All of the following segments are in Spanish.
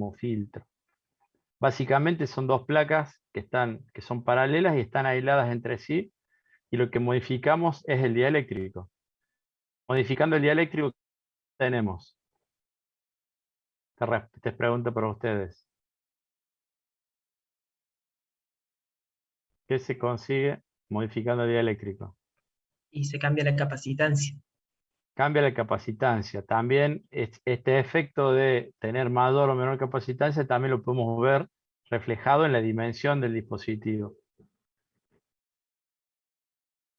como filtro. Básicamente son dos placas que son paralelas y están aisladas entre sí, y lo que modificamos es el dieléctrico. Modificando el dieléctrico, ¿qué tenemos? Te pregunto para ustedes. ¿Qué se consigue modificando el dieléctrico? Y se cambia la capacitancia. Cambia la capacitancia. También este efecto de tener mayor o menor capacitancia también lo podemos ver reflejado en la dimensión del dispositivo.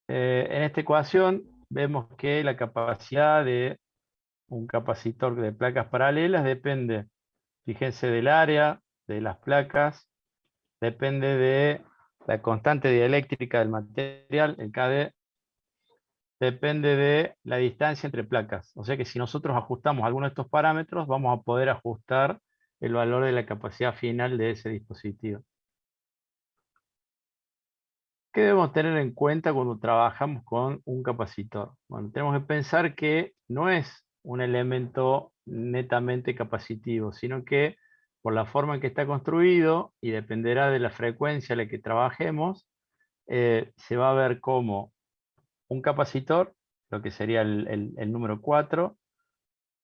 En esta ecuación vemos que la capacidad de un capacitor de placas paralelas depende, fíjense, del área de las placas, depende de la constante dieléctrica del material, el KD, depende de la distancia entre placas. O sea que si nosotros ajustamos alguno de estos parámetros, vamos a poder ajustar el valor de la capacidad final de ese dispositivo. ¿Qué debemos tener en cuenta cuando trabajamos con un capacitor? Bueno, tenemos que pensar que no es un elemento netamente capacitivo, sino que por la forma en que está construido y dependerá de la frecuencia a la que trabajemos, se va a ver como un capacitor, lo que sería el número 4,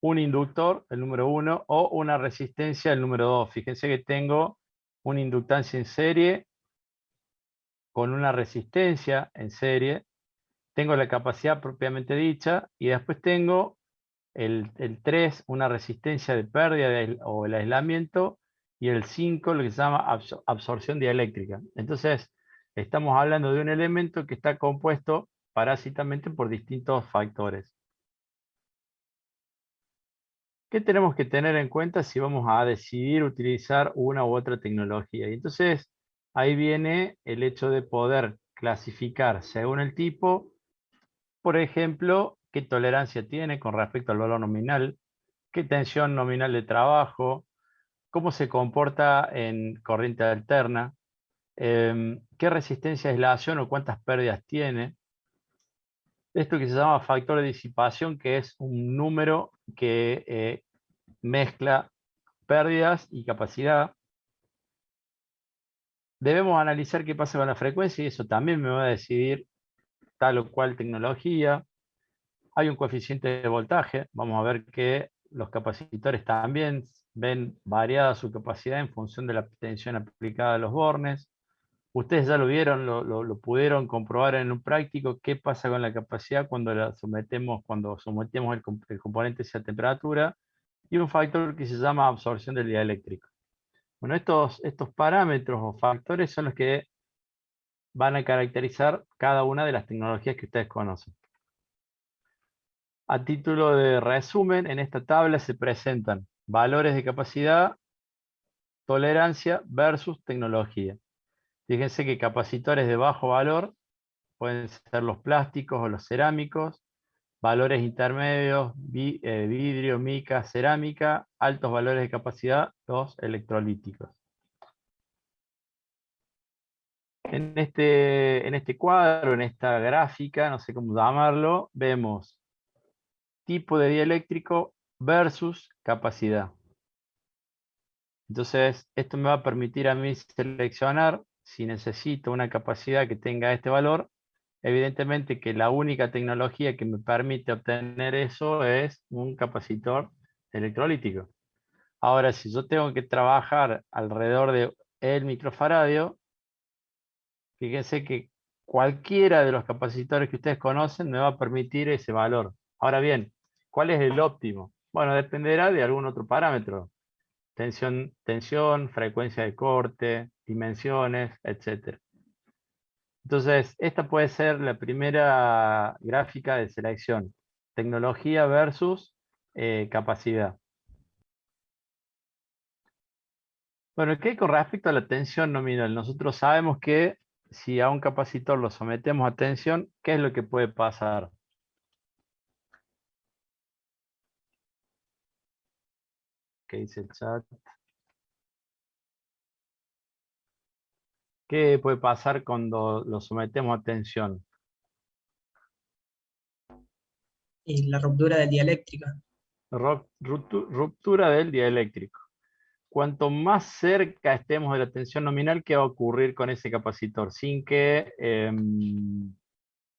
un inductor, el número 1, o una resistencia, el número 2. Fíjense que tengo una inductancia en serie con una resistencia en serie, tengo la capacidad propiamente dicha, y después tengo el 3, una resistencia de pérdida o el aislamiento, y el 5, lo que se llama absorción dieléctrica. Entonces, estamos hablando de un elemento que está compuesto parásitamente por distintos factores. ¿Qué tenemos que tener en cuenta si vamos a decidir utilizar una u otra tecnología? Y entonces, ahí viene el hecho de poder clasificar según el tipo, por ejemplo, qué tolerancia tiene con respecto al valor nominal, qué tensión nominal de trabajo, cómo se comporta en corriente alterna, qué resistencia a aislación o cuántas pérdidas tiene. Esto que se llama factor de disipación, que es un número que mezcla pérdidas y capacidad. Debemos analizar qué pasa con la frecuencia y eso también me va a decidir tal o cual tecnología. Hay un coeficiente de voltaje. Vamos a ver que los capacitores también ven variada su capacidad en función de la tensión aplicada a los bornes. Ustedes ya lo vieron, lo pudieron comprobar en un práctico, qué pasa con la capacidad cuando sometemos el componente a esa temperatura, y un factor que se llama absorción del dieléctrico. Bueno, estos parámetros o factores son los que van a caracterizar cada una de las tecnologías que ustedes conocen. A título de resumen, en esta tabla se presentan valores de capacidad, tolerancia versus tecnología. Fíjense que capacitores de bajo valor pueden ser los plásticos o los cerámicos, valores intermedios, vidrio, mica, cerámica, altos valores de capacidad, los electrolíticos. En este cuadro, en esta gráfica, no sé cómo llamarlo, vemos tipo de dieléctrico versus capacidad. Entonces, esto me va a permitir a mí seleccionar si necesito una capacidad que tenga este valor. Evidentemente que la única tecnología que me permite obtener eso es un capacitor electrolítico. Ahora, si yo tengo que trabajar alrededor de el microfaradio, fíjense que cualquiera de los capacitores que ustedes conocen me va a permitir ese valor. Ahora bien, ¿cuál es el óptimo? Bueno, dependerá de algún otro parámetro. Tensión, frecuencia de corte, dimensiones, etc. Entonces, esta puede ser la primera gráfica de selección. Tecnología versus capacidad. Bueno, ¿qué hay con respecto a la tensión nominal? Nosotros sabemos que si a un capacitor lo sometemos a tensión, ¿qué es lo que puede pasar? ¿Qué dice el chat? ¿Qué puede pasar cuando lo sometemos a tensión? Y la ruptura de dieléctrica. Ruptura del dieléctrico. cuanto más cerca estemos de la tensión nominal, ¿qué va a ocurrir con ese capacitor? Sin que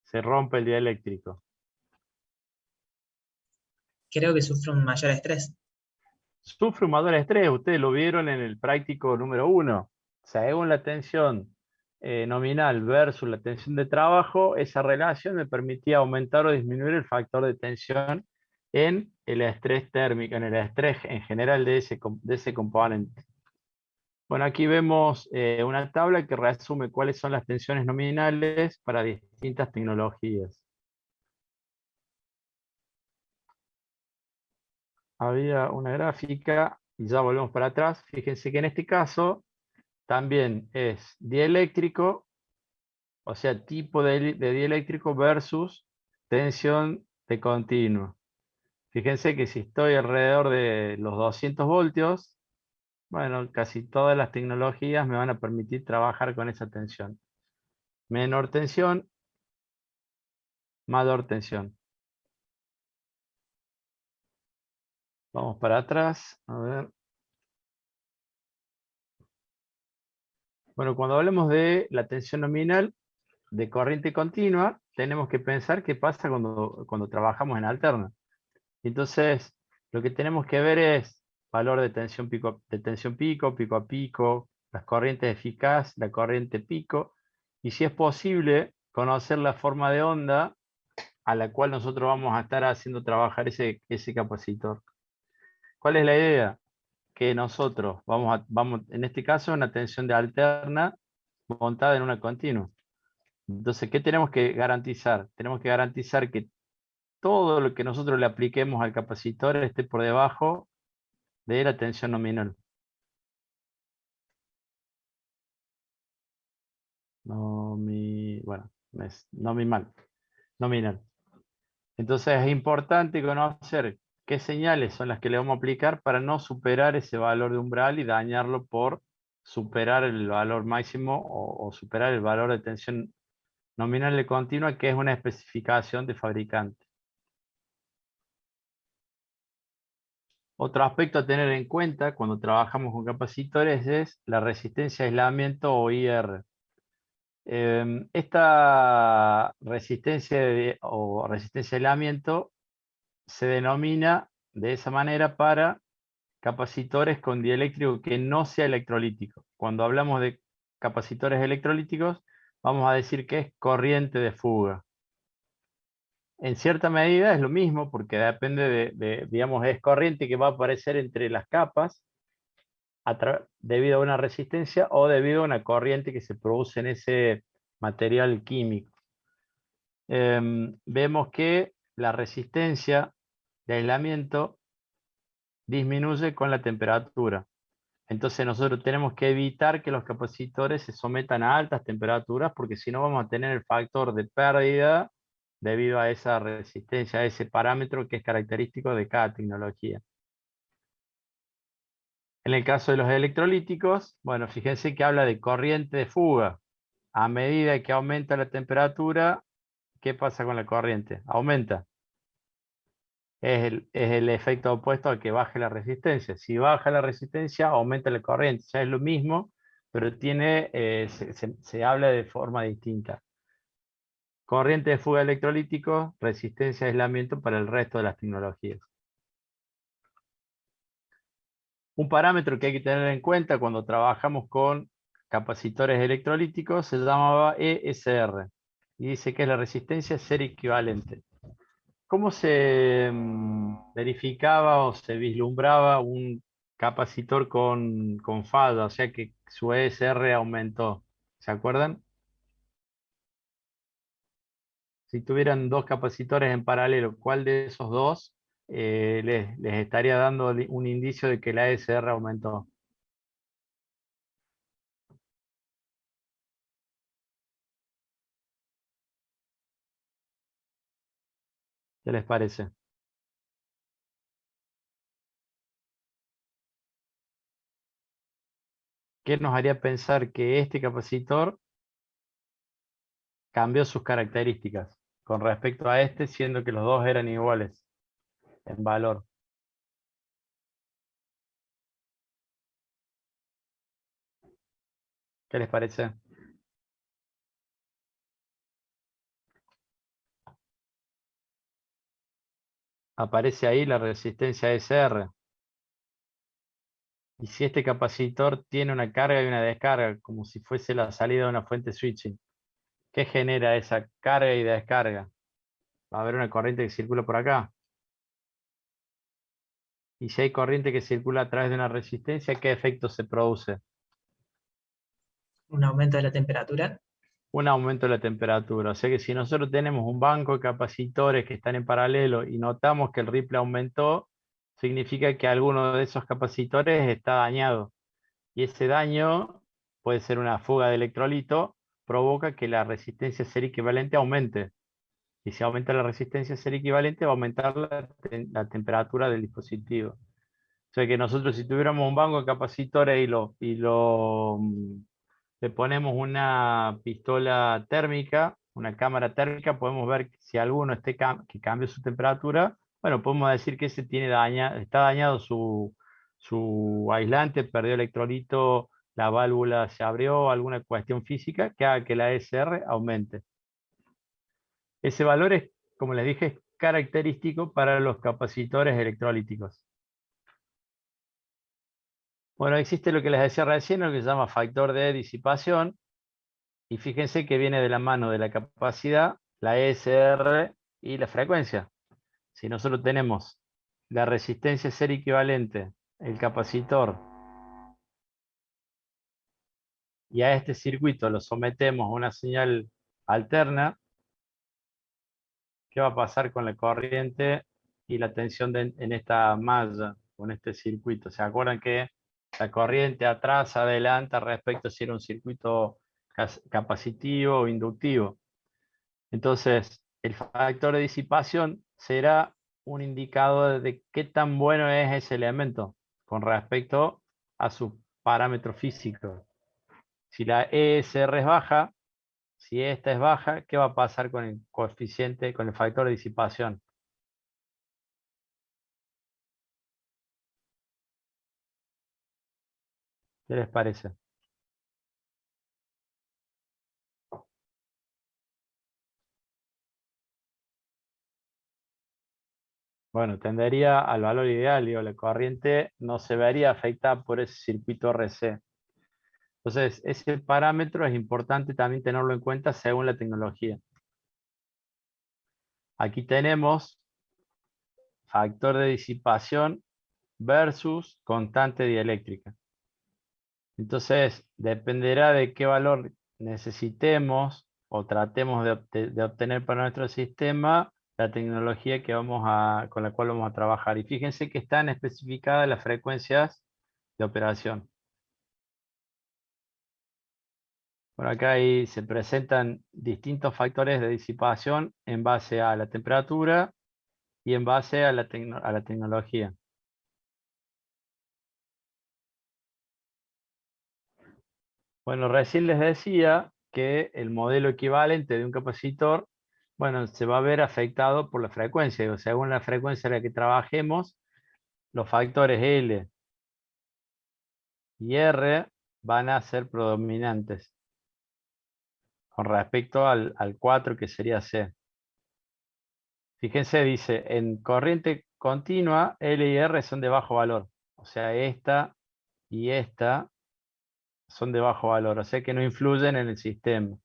se rompa el dieléctrico. Creo que sufre un mayor estrés. Sufre un mayor estrés, ustedes lo vieron en el práctico número 1. Según la tensión nominal versus la tensión de trabajo, esa relación me permitía aumentar o disminuir el factor de tensión en el estrés térmico, en el estrés en general de ese componente. Bueno, aquí vemos una tabla que resume cuáles son las tensiones nominales para distintas tecnologías. Había una gráfica y ya volvemos para atrás. Fíjense que en este caso también es dieléctrico, o sea, tipo de dieléctrico versus tensión de continuo. Fíjense que si estoy alrededor de los 200 voltios, bueno, casi todas las tecnologías me van a permitir trabajar con esa tensión. Menor tensión, mayor tensión. Vamos para atrás, a ver. Bueno, cuando hablamos de la tensión nominal de corriente continua, tenemos que pensar qué pasa cuando trabajamos en alterna. Entonces, lo que tenemos que ver es valor de tensión pico, pico a pico, las corrientes eficaz, la corriente pico, y si es posible, conocer la forma de onda a la cual nosotros vamos a estar haciendo trabajar ese capacitor. ¿Cuál es la idea? Que nosotros vamos en este caso, una tensión de alterna montada en una continua. Entonces, ¿qué tenemos que garantizar? Tenemos que garantizar que todo lo que nosotros le apliquemos al capacitor esté por debajo de la tensión nominal. Bueno, es nominal. Entonces es importante conocer qué señales son las que le vamos a aplicar para no superar ese valor de umbral y dañarlo por superar el valor máximo o superar el valor de tensión nominal de continua, que es una especificación de fabricante. Otro aspecto a tener en cuenta cuando trabajamos con capacitores es la resistencia a aislamiento o IR. Esta resistencia o resistencia a aislamiento se denomina de esa manera para capacitores con dieléctrico que no sea electrolítico. Cuando hablamos de capacitores electrolíticos, vamos a decir que es corriente de fuga. En cierta medida es lo mismo porque depende digamos, es corriente que va a aparecer entre las capas debido a una resistencia o debido a una corriente que se produce en ese material químico. Vemos que la resistencia de aislamiento disminuye con la temperatura. Entonces nosotros tenemos que evitar que los capacitores se sometan a altas temperaturas porque si no vamos a tener el factor de pérdida debido a esa resistencia, a ese parámetro que es característico de cada tecnología. En el caso de los electrolíticos, bueno, fíjense que habla de corriente de fuga. A medida que aumenta la temperatura, ¿qué pasa con la corriente? Aumenta. Es el efecto opuesto a que baje la resistencia. Si baja la resistencia, aumenta la corriente. Ya es lo mismo, pero se habla de forma distinta. Corriente de fuga electrolítico, resistencia a aislamiento para el resto de las tecnologías. Un parámetro que hay que tener en cuenta cuando trabajamos con capacitores electrolíticos se llamaba ESR y dice que es la resistencia ser equivalente. ¿Cómo se verificaba o se vislumbraba un capacitor con falla? O sea que su ESR aumentó. ¿Se acuerdan? Si tuvieran dos capacitores en paralelo, ¿cuál de esos dos les estaría dando un indicio de que la ESR aumentó? ¿Qué les parece? ¿Qué nos haría pensar que este capacitor cambió sus características con respecto a este, siendo que los dos eran iguales en valor? ¿Qué les parece? Aparece ahí la resistencia SR. Y si este capacitor tiene una carga y una descarga, como si fuese la salida de una fuente switching, ¿qué genera esa carga y descarga? Va a haber una corriente que circula por acá. Y si hay corriente que circula a través de una resistencia, ¿qué efecto se produce? Un aumento de la temperatura. Un aumento de la temperatura. O sea que si nosotros tenemos un banco de capacitores que están en paralelo y notamos que el ripple aumentó, significa que alguno de esos capacitores está dañado. Y ese daño puede ser una fuga de electrolito, provoca que la resistencia ser equivalente aumente. Y si aumenta la resistencia ser equivalente, va a aumentar la temperatura del dispositivo. O sea que nosotros si tuviéramos un banco de capacitores le ponemos una pistola térmica, una cámara térmica, podemos ver si alguno que cambie su temperatura, bueno, podemos decir que ese está dañado su aislante, perdió electrolito, la válvula se abrió, alguna cuestión física que haga que la SR aumente. Ese valor es, como les dije, es característico para los capacitores electrolíticos. Bueno, existe lo que les decía recién, lo que se llama factor de disipación, y fíjense que viene de la mano de la capacidad, la ESR y la frecuencia. Si nosotros tenemos la resistencia ser equivalente, el capacitor, y a este circuito lo sometemos a una señal alterna, ¿qué va a pasar con la corriente y la tensión en esta malla, con este circuito? ¿Se acuerdan que la corriente atrás, adelanta respecto a si era un circuito capacitivo o inductivo? Entonces, el factor de disipación será un indicador de qué tan bueno es ese elemento con respecto a su parámetro físico. Si la ESR es baja, si esta es baja, ¿qué va a pasar con el coeficiente, con el factor de disipación? ¿Qué les parece? Bueno, tendería al valor ideal, digo, la corriente no se vería afectada por ese circuito RC. Entonces, ese parámetro es importante también tenerlo en cuenta según la tecnología. Aquí tenemos factor de disipación versus constante dieléctrica. Entonces, dependerá de qué valor necesitemos o tratemos de obtener para nuestro sistema la tecnología con la cual vamos a trabajar. Y fíjense que están especificadas las frecuencias de operación. Por acá ahí se presentan distintos factores de disipación en base a la temperatura y en base a la tecnología. Bueno, recién les decía que el modelo equivalente de un capacitor, bueno, se va a ver afectado por la frecuencia. O según la frecuencia a la que trabajemos, los factores L y R van a ser predominantes con respecto al 4 que sería C. Fíjense, dice, en corriente continua, L y R son de bajo valor. O sea, esta y esta son de bajo valor, o sea que no influyen en el sistema.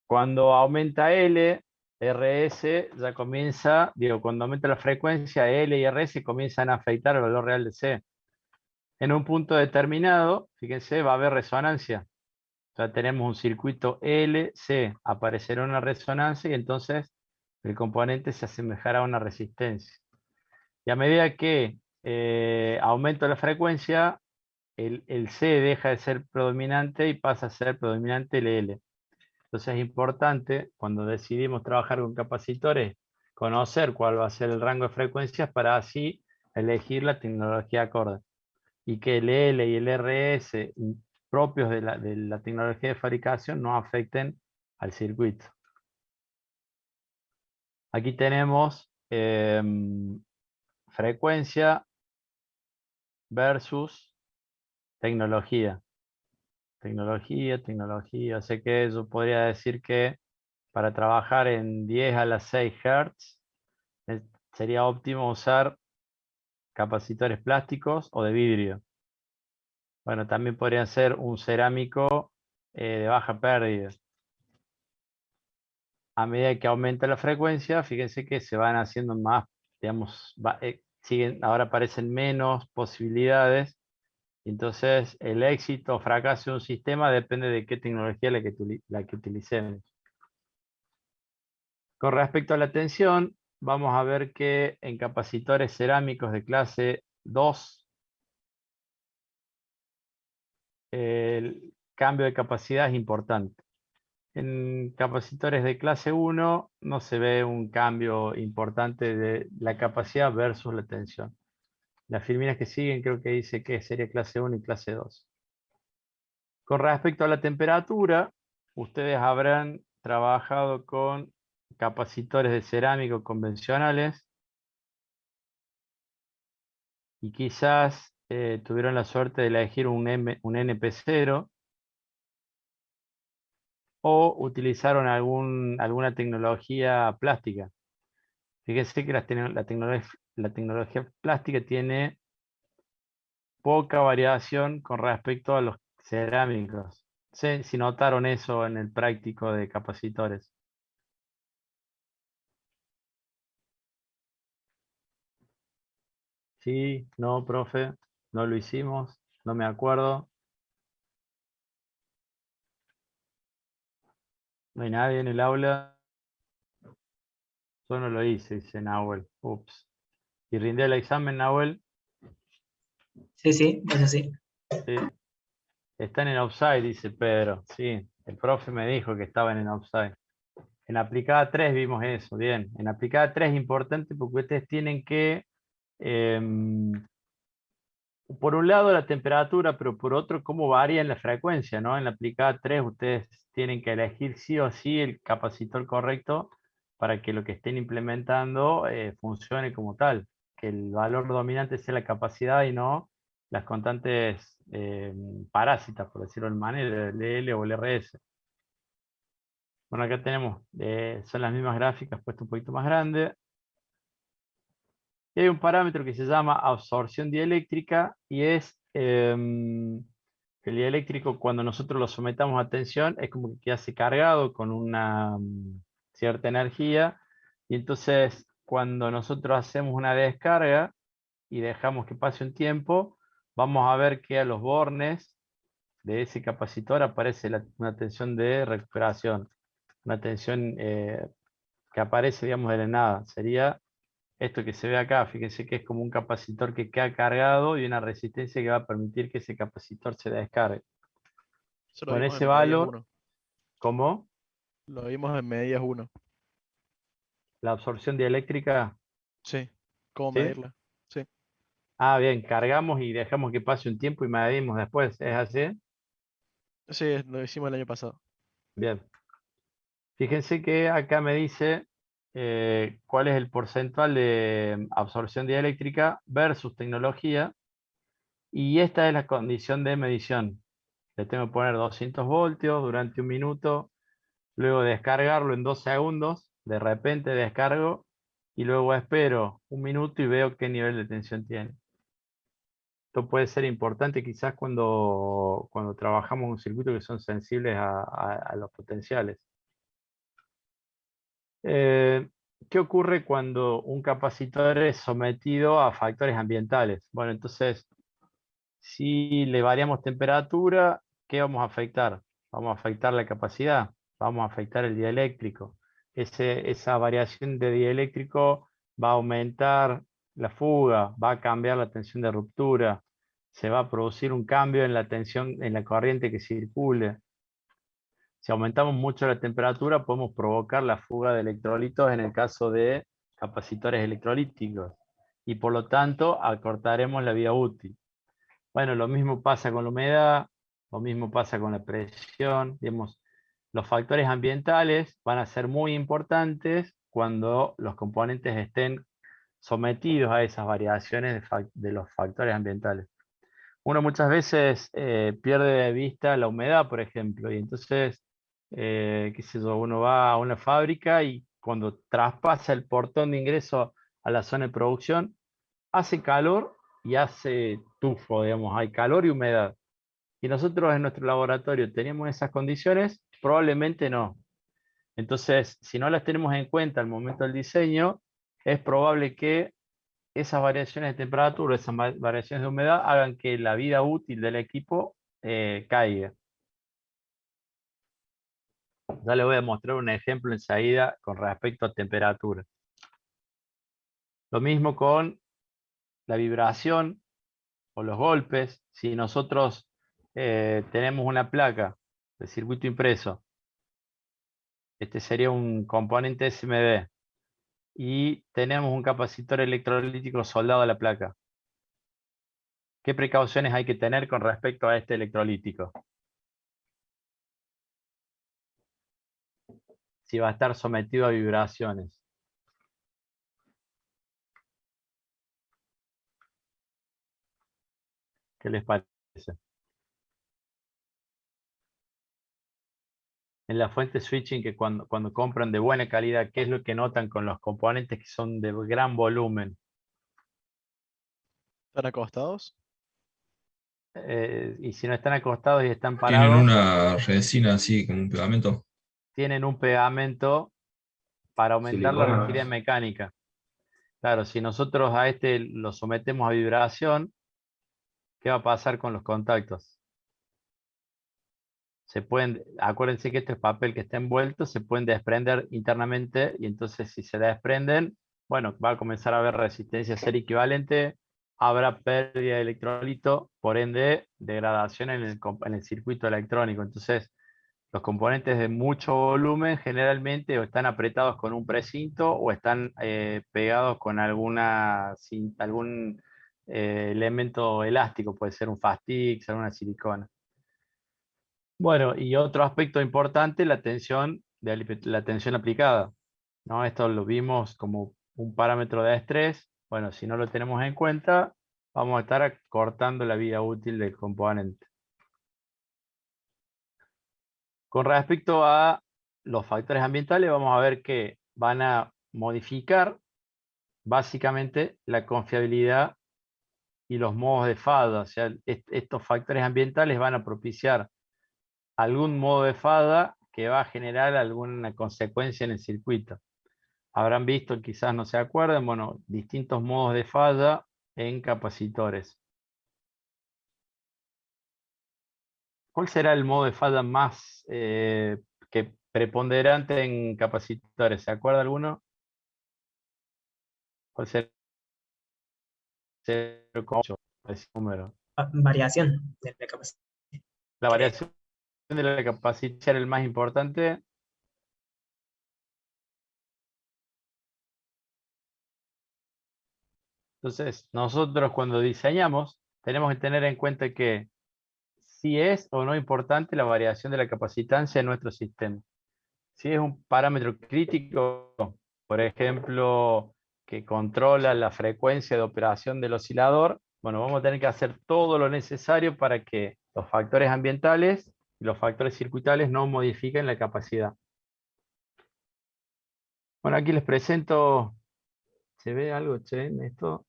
Cuando aumenta L, RS ya comienza, digo, cuando aumenta la frecuencia, L y RS comienzan a afectar el valor real de C. En un punto determinado, fíjense, va a haber resonancia. Ya tenemos un circuito LC, aparecerá una resonancia y entonces el componente se asemejará a una resistencia. Y a medida que aumenta la frecuencia, el C deja de ser predominante y pasa a ser predominante el L. Entonces es importante, cuando decidimos trabajar con capacitores, conocer cuál va a ser el rango de frecuencias para así elegir la tecnología acorde. Y que el L y el RS propios de la tecnología de fabricación no afecten al circuito. Aquí tenemos frecuencia versus tecnología. tecnología. O sea que yo podría decir que para trabajar en 10 a la 6 Hz sería óptimo usar capacitores plásticos o de vidrio. Bueno, también podrían ser un cerámico de baja pérdida. A medida que aumenta la frecuencia, fíjense que se van haciendo más, digamos, ahora aparecen menos posibilidades. Entonces, el éxito o fracaso de un sistema depende de qué tecnología la que utilicemos. Con respecto a la tensión, vamos a ver que en capacitores cerámicos de clase 2, el cambio de capacidad es importante. En capacitores de clase 1 no se ve un cambio importante de la capacidad versus la tensión. Las filminas que siguen creo que dice que sería clase 1 y clase 2. Con respecto a la temperatura, ustedes habrán trabajado con capacitores de cerámico convencionales y quizás tuvieron la suerte de elegir un NP0 o utilizaron alguna tecnología plástica. Fíjense que la tecnología plástica tiene poca variación con respecto a los cerámicos. Sí, si notaron eso en el práctico de capacitores. Sí, no, profe, no lo hicimos, no me acuerdo. No hay nadie en el aula. Yo no lo hice, dice Nahuel. Ups. ¿Y rinde el examen, Nahuel? Sí, sí, eso sí. Sí. Están en offside, dice Pedro. Sí, el profe me dijo que estaban en offside. En aplicada 3 vimos eso, bien. En aplicada 3 es importante porque ustedes tienen que, por un lado la temperatura, pero por otro cómo varía en la frecuencia, ¿no? En la aplicada 3 ustedes tienen que elegir sí o sí el capacitor correcto para que lo que estén implementando funcione como tal. Que el valor dominante sea la capacidad y no las constantes parásitas, por decirlo de manera, el L o el RS. Bueno, acá tenemos, son las mismas gráficas puesto un poquito más grande. Y hay un parámetro que se llama absorción dieléctrica y es el dieléctrico cuando nosotros lo sometamos a tensión es como que queda cargado con una cierta energía y entonces cuando nosotros hacemos una descarga y dejamos que pase un tiempo, vamos a ver que a los bornes de ese capacitor aparece una tensión de recuperación, una tensión que aparece, digamos, de la nada. Sería esto que se ve acá, fíjense que es como un capacitor que queda cargado y una resistencia que va a permitir que ese capacitor se descargue. Eso lo Con vimos ese en medias valor, 1. ¿cómo? Lo vimos en medias 1. La absorción dieléctrica, Sí. ¿Cómo ¿sí? medirla? Sí. Ah, bien, cargamos y dejamos que pase un tiempo y medimos después, ¿es así? Sí, lo hicimos el año pasado. Bien. Fíjense que acá me dice cuál es el porcentual de absorción dieléctrica versus tecnología y esta es la condición de medición. Le tengo que poner 200 voltios durante un minuto, luego descargarlo en 2 segundos, de repente descargo y luego espero un minuto y veo qué nivel de tensión tiene. Esto puede ser importante quizás cuando trabajamos en un circuito que son sensibles a los potenciales. Eh, ¿Qué ocurre cuando un capacitor es sometido a factores ambientales? Bueno, entonces, si le variamos temperatura, ¿qué vamos a afectar? Vamos a afectar la capacidad, vamos a afectar el dieléctrico. Esa variación de dieléctrico va a aumentar la fuga, va a cambiar la tensión de ruptura, se va a producir un cambio en la tensión, en la corriente que circule. Si aumentamos mucho la temperatura, podemos provocar la fuga de electrolitos en el caso de capacitores electrolíticos y por lo tanto acortaremos la vida útil. Bueno, lo mismo pasa con la humedad, lo mismo pasa con la presión. Digamos, los factores ambientales van a ser muy importantes cuando los componentes estén sometidos a esas variaciones de los factores ambientales. uno muchas veces pierde de vista la humedad, por ejemplo, y entonces, qué sé yo, uno va a una fábrica y cuando traspasa el portón de ingreso a la zona de producción, hace calor y hace tufo, digamos, hay calor y humedad. Y nosotros en nuestro laboratorio tenemos esas condiciones, probablemente no. Entonces, si no las tenemos en cuenta al momento del diseño, es probable que esas variaciones de temperatura, esas variaciones de humedad hagan que la vida útil del equipo caiga. Ya le voy a mostrar un ejemplo enseguida con respecto a temperatura. Lo mismo con la vibración o los golpes. Si nosotros tenemos una placa de circuito impreso, este sería un componente SMD, y tenemos un capacitor electrolítico soldado a la placa. ¿Qué precauciones hay que tener con respecto a este electrolítico? Si va a estar sometido a vibraciones. ¿Qué les parece? En la fuente switching, que cuando compran de buena calidad, ¿qué es lo que notan con los componentes que son de gran volumen? ¿Están acostados? Y si no están acostados y están Tienen parados, una resina así, como un pegamento. tienen un pegamento para aumentar la Silicona. rigidez mecánica. Claro, si nosotros a este lo sometemos a vibración, ¿qué va a pasar con los contactos? Acuérdense que este es papel que está envuelto, se pueden desprender internamente, y entonces si se desprenden, bueno, va a comenzar a haber resistencia a ser equivalente, habrá pérdida de electrolito, por ende degradación en el circuito electrónico. Entonces, los componentes de mucho volumen generalmente o están apretados con un precinto o están pegados con algún elemento elástico, puede ser un Fastix, alguna silicona. Bueno, y otro aspecto importante, la tensión, la tensión aplicada, ¿no? Esto lo vimos como un parámetro de estrés. Bueno, si no lo tenemos en cuenta, vamos a estar acortando la vida útil del componente. Con respecto a los factores ambientales, vamos a ver que van a modificar básicamente la confiabilidad y los modos de falla. O sea, estos factores ambientales van a propiciar algún modo de falla que va a generar alguna consecuencia en el circuito. Habrán visto, quizás no se acuerden, bueno, distintos modos de falla en capacitores. ¿Cuál será el modo de falla más preponderante en capacitores? ¿Se acuerda alguno? ¿Cuál será 0,8? Ese número. Variación de la capacidad. La variación de la capacidad era el más importante. Entonces, nosotros cuando diseñamos, tenemos que tener en cuenta que si es o no importante la variación de la capacitancia en nuestro sistema. Si es un parámetro crítico, por ejemplo, que controla la frecuencia de operación del oscilador, bueno, vamos a tener que hacer todo lo necesario para que los factores ambientales y los factores circuitales no modifiquen la capacidad. Bueno, aquí les presento, ¿se ve algo, che, en esto?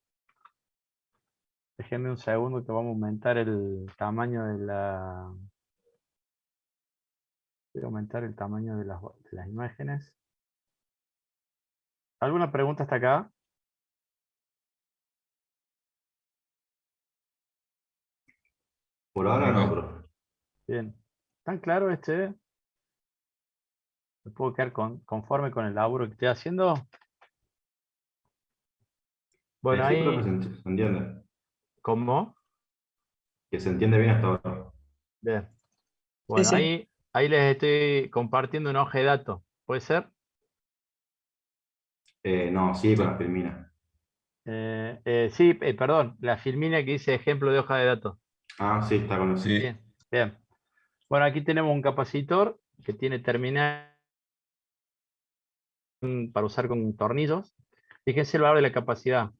Déjenme un segundo que vamos a aumentar el tamaño de la... Voy a aumentar el tamaño de las imágenes. ¿Alguna pregunta hasta acá? Por ahora no, No. profe. Bien. ¿Tan claro este? ¿Me puedo quedar conforme con el laburo que estoy haciendo? Bueno, Sí, profe, ahí, se entiende. ¿cómo? Que se entiende bien hasta ahora. Bien. Sí, Bueno, sí. ahí les estoy compartiendo una hoja de datos. ¿Puede ser? No, sigue con la filmina. Sí, perdón, la filmina que dice ejemplo de hoja de datos. Ah, sí, está con eso. Sí. Bien, bien. Bueno, aquí tenemos un capacitor que tiene terminal para usar con tornillos. Fíjense el valor de la capacidad.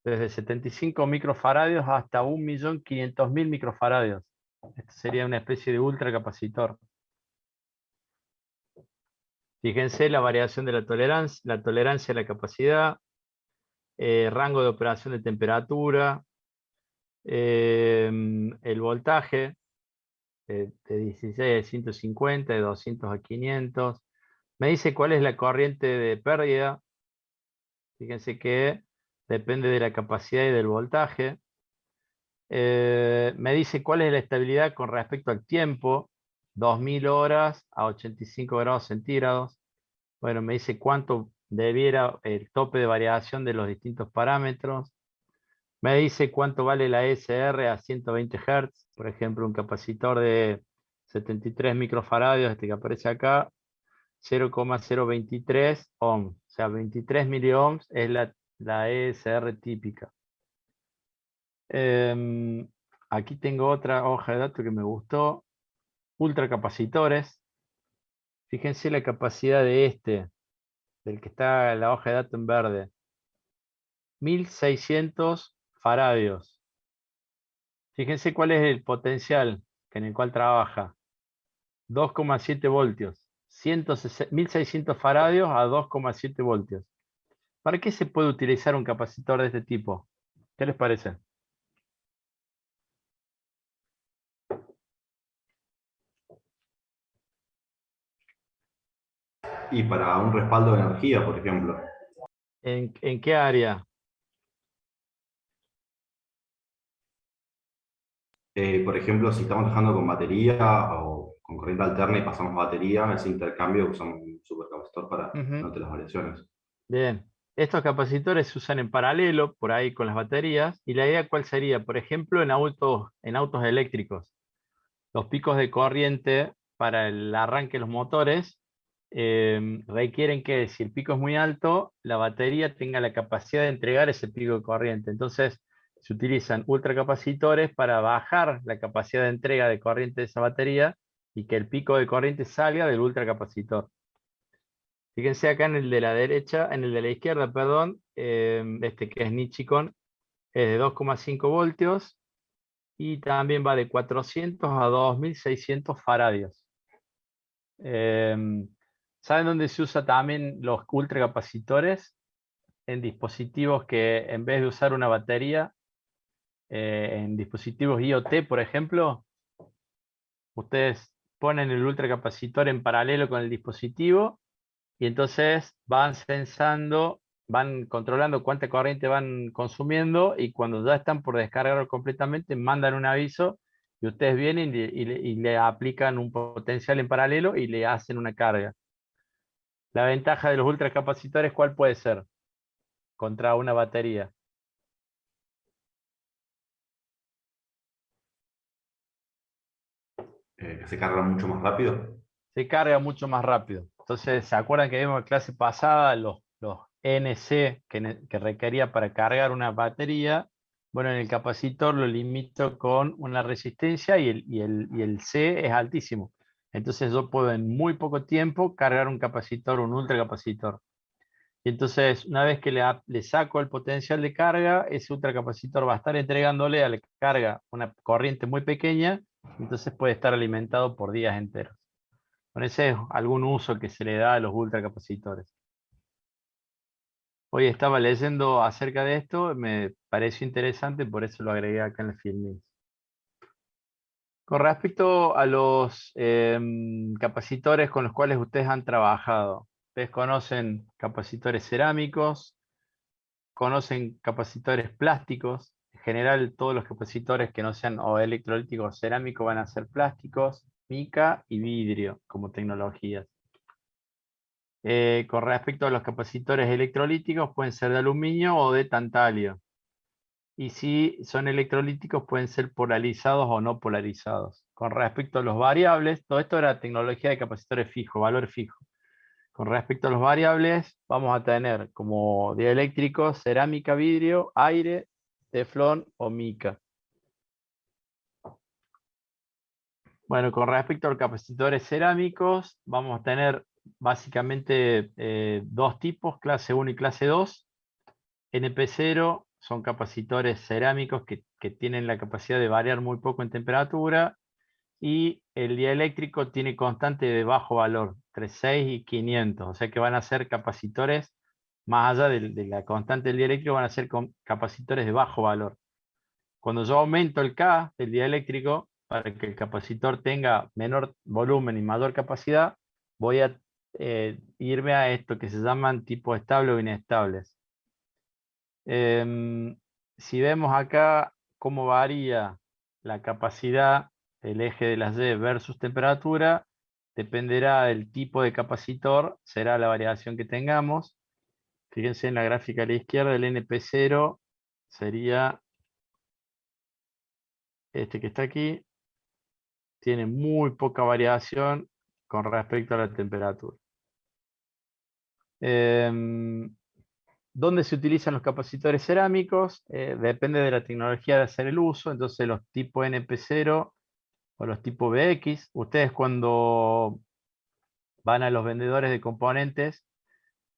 desde 75 microfaradios hasta 1.500.000 microfaradios. Esto sería una especie de ultracapacitor. Fíjense la variación de la tolerancia a la capacidad, rango de operación de temperatura, el voltaje de 16 a 150, de 200 a 500. Me dice cuál es la corriente de pérdida. Fíjense que depende de la capacidad y del voltaje. Me dice cuál es la estabilidad con respecto al tiempo, 2000 horas a 85 grados centígrados. Bueno, me dice cuánto debiera el tope de variación de los distintos parámetros. Me dice cuánto vale la ESR a 120 Hz. Por ejemplo, un capacitor de 73 microfaradios, este que aparece acá, 0,023 ohms. O sea, 23 miliohms es la ESR típica. Aquí tengo otra hoja de datos que me gustó. Ultracapacitores. Fíjense la capacidad de este, del que está la hoja de datos en verde. 1600 faradios. Fíjense cuál es el potencial en el cual trabaja. 2,7 voltios. 1600 faradios a 2,7 voltios. ¿Para qué se puede utilizar un capacitor de este tipo? ¿Qué les parece? Y para un respaldo de energía, por ejemplo. ¿En qué área? Por ejemplo, si estamos trabajando con batería o con corriente alterna y pasamos batería, ese intercambio usamos un supercapacitor para notar las variaciones. Bien. Estos capacitores se usan en paralelo, por ahí con las baterías. ¿Y la idea cuál sería? Por ejemplo, en autos eléctricos. Los picos de corriente para el arranque de los motores requieren que si el pico es muy alto, la batería tenga la capacidad de entregar ese pico de corriente. Entonces, se utilizan ultracapacitores para bajar la capacidad de entrega de corriente de esa batería y que el pico de corriente salga del ultracapacitor. Fíjense acá en el de la derecha, en el de la izquierda, perdón, este que es Nichicon, es de 2,5 voltios y también va de 400 a 2600 faradios. ¿Saben dónde se usa también los ultracapacitores? En dispositivos que en vez de usar una batería, en dispositivos IoT, por ejemplo, ustedes ponen el ultracapacitor en paralelo con el dispositivo y entonces van sensando, van controlando cuánta corriente van consumiendo y cuando ya están por descargarlo completamente, mandan un aviso y ustedes vienen y le aplican un potencial en paralelo y le hacen una carga. La ventaja de los ultracapacitores, ¿cuál puede ser? Contra una batería. Que se carga mucho más rápido. Se carga mucho más rápido. Entonces, ¿se acuerdan que vimos en clase pasada los NC que requería para cargar una batería? Bueno, en el capacitor lo limito con una resistencia y el C es altísimo. Entonces yo puedo en muy poco tiempo cargar un capacitor, un ultracapacitor. Y entonces, una vez que le saco el potencial de carga, ese ultracapacitor va a estar entregándole a la carga una corriente muy pequeña, entonces puede estar alimentado por días enteros. Con ese es algún uso que se le da a los ultracapacitores. Hoy estaba leyendo acerca de esto, me pareció interesante, por eso lo agregué acá en el Filmings. Con respecto a los capacitores con los cuales ustedes han trabajado, ustedes conocen capacitores cerámicos, conocen capacitores plásticos. En general, todos los capacitores que no sean o electrolíticos o cerámicos van a ser plásticos, mica y vidrio como tecnologías. Con respecto a los capacitores electrolíticos, pueden ser de aluminio o de tantalio. Y si son electrolíticos, pueden ser polarizados o no polarizados. Con respecto a los variables, todo esto era tecnología de capacitores fijos, valor fijo. Con respecto a los variables, vamos a tener como dieléctricos, cerámica, vidrio, aire, teflón o mica. Bueno, con respecto a los capacitores cerámicos, vamos a tener básicamente dos tipos, clase 1 y clase 2. NP0 son capacitores cerámicos que tienen la capacidad de variar muy poco en temperatura, y el dieléctrico tiene constante de bajo valor, entre 6 y 500, o sea que van a ser capacitores, más allá de la constante del dieléctrico, van a ser capacitores de bajo valor. Cuando yo aumento el K del dieléctrico, para que el capacitor tenga menor volumen y mayor capacidad, voy a irme a esto que se llaman tipo estable o inestables. Si vemos acá cómo varía la capacidad, el eje de las Y versus temperatura, dependerá del tipo de capacitor, será la variación que tengamos. Fíjense en la gráfica a la izquierda, el NP0 sería este que está aquí, tiene muy poca variación con respecto a la temperatura. ¿Dónde se utilizan los capacitores cerámicos? Depende de la tecnología de hacer el uso. Entonces los tipo NP0 o los tipo BX, ustedes cuando van a los vendedores de componentes,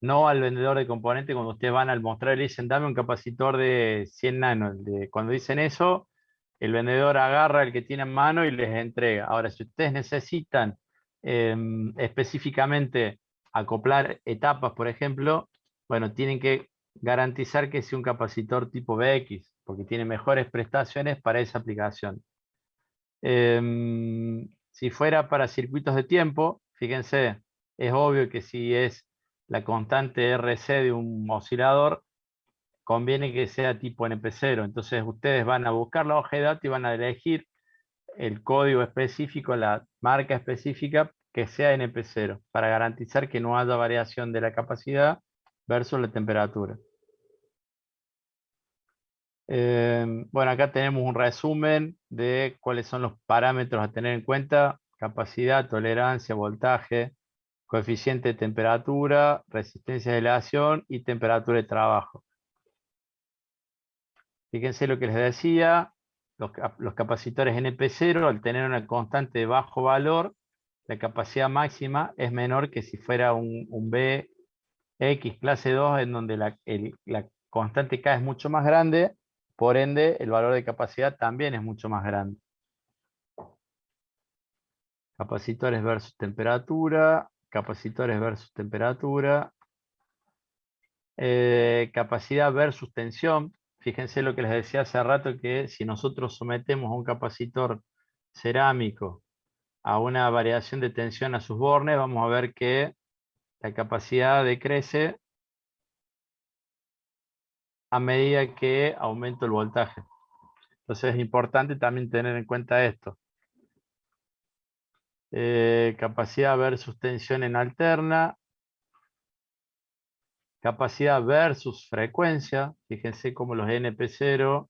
no al vendedor de componentes, cuando ustedes van al mostrador y le dicen dame un capacitor de 100 nanos, cuando dicen eso, el vendedor agarra el que tiene en mano y les entrega. Ahora, si ustedes necesitan específicamente acoplar etapas, por ejemplo, bueno, tienen que garantizar que sea un capacitor tipo BX, porque tiene mejores prestaciones para esa aplicación. Si fuera para circuitos de tiempo, fíjense, es obvio que si es la constante RC de un oscilador, conviene que sea tipo NP0. Entonces ustedes van a buscar la hoja de datos y van a elegir el código específico, la marca específica que sea NP0, para garantizar que no haya variación de la capacidad versus la temperatura. Bueno, acá tenemos un resumen de cuáles son los parámetros a tener en cuenta: capacidad, tolerancia, voltaje, coeficiente de temperatura, resistencia de aleación y temperatura de trabajo. Fíjense lo que les decía, los capacitores NP0, al tener una constante de bajo valor, la capacidad máxima es menor que si fuera un BX clase 2, en donde la constante K es mucho más grande, por ende el valor de capacidad también es mucho más grande. Capacitores versus temperatura, capacitores versus temperatura, capacidad versus tensión. Fíjense lo que les decía hace rato, que si nosotros sometemos a un capacitor cerámico a una variación de tensión a sus bornes, vamos a ver que la capacidad decrece a medida que aumenta el voltaje. Entonces es importante también tener en cuenta esto. Capacidad versus tensión en alterna. Capacidad versus frecuencia. Fíjense cómo los NP0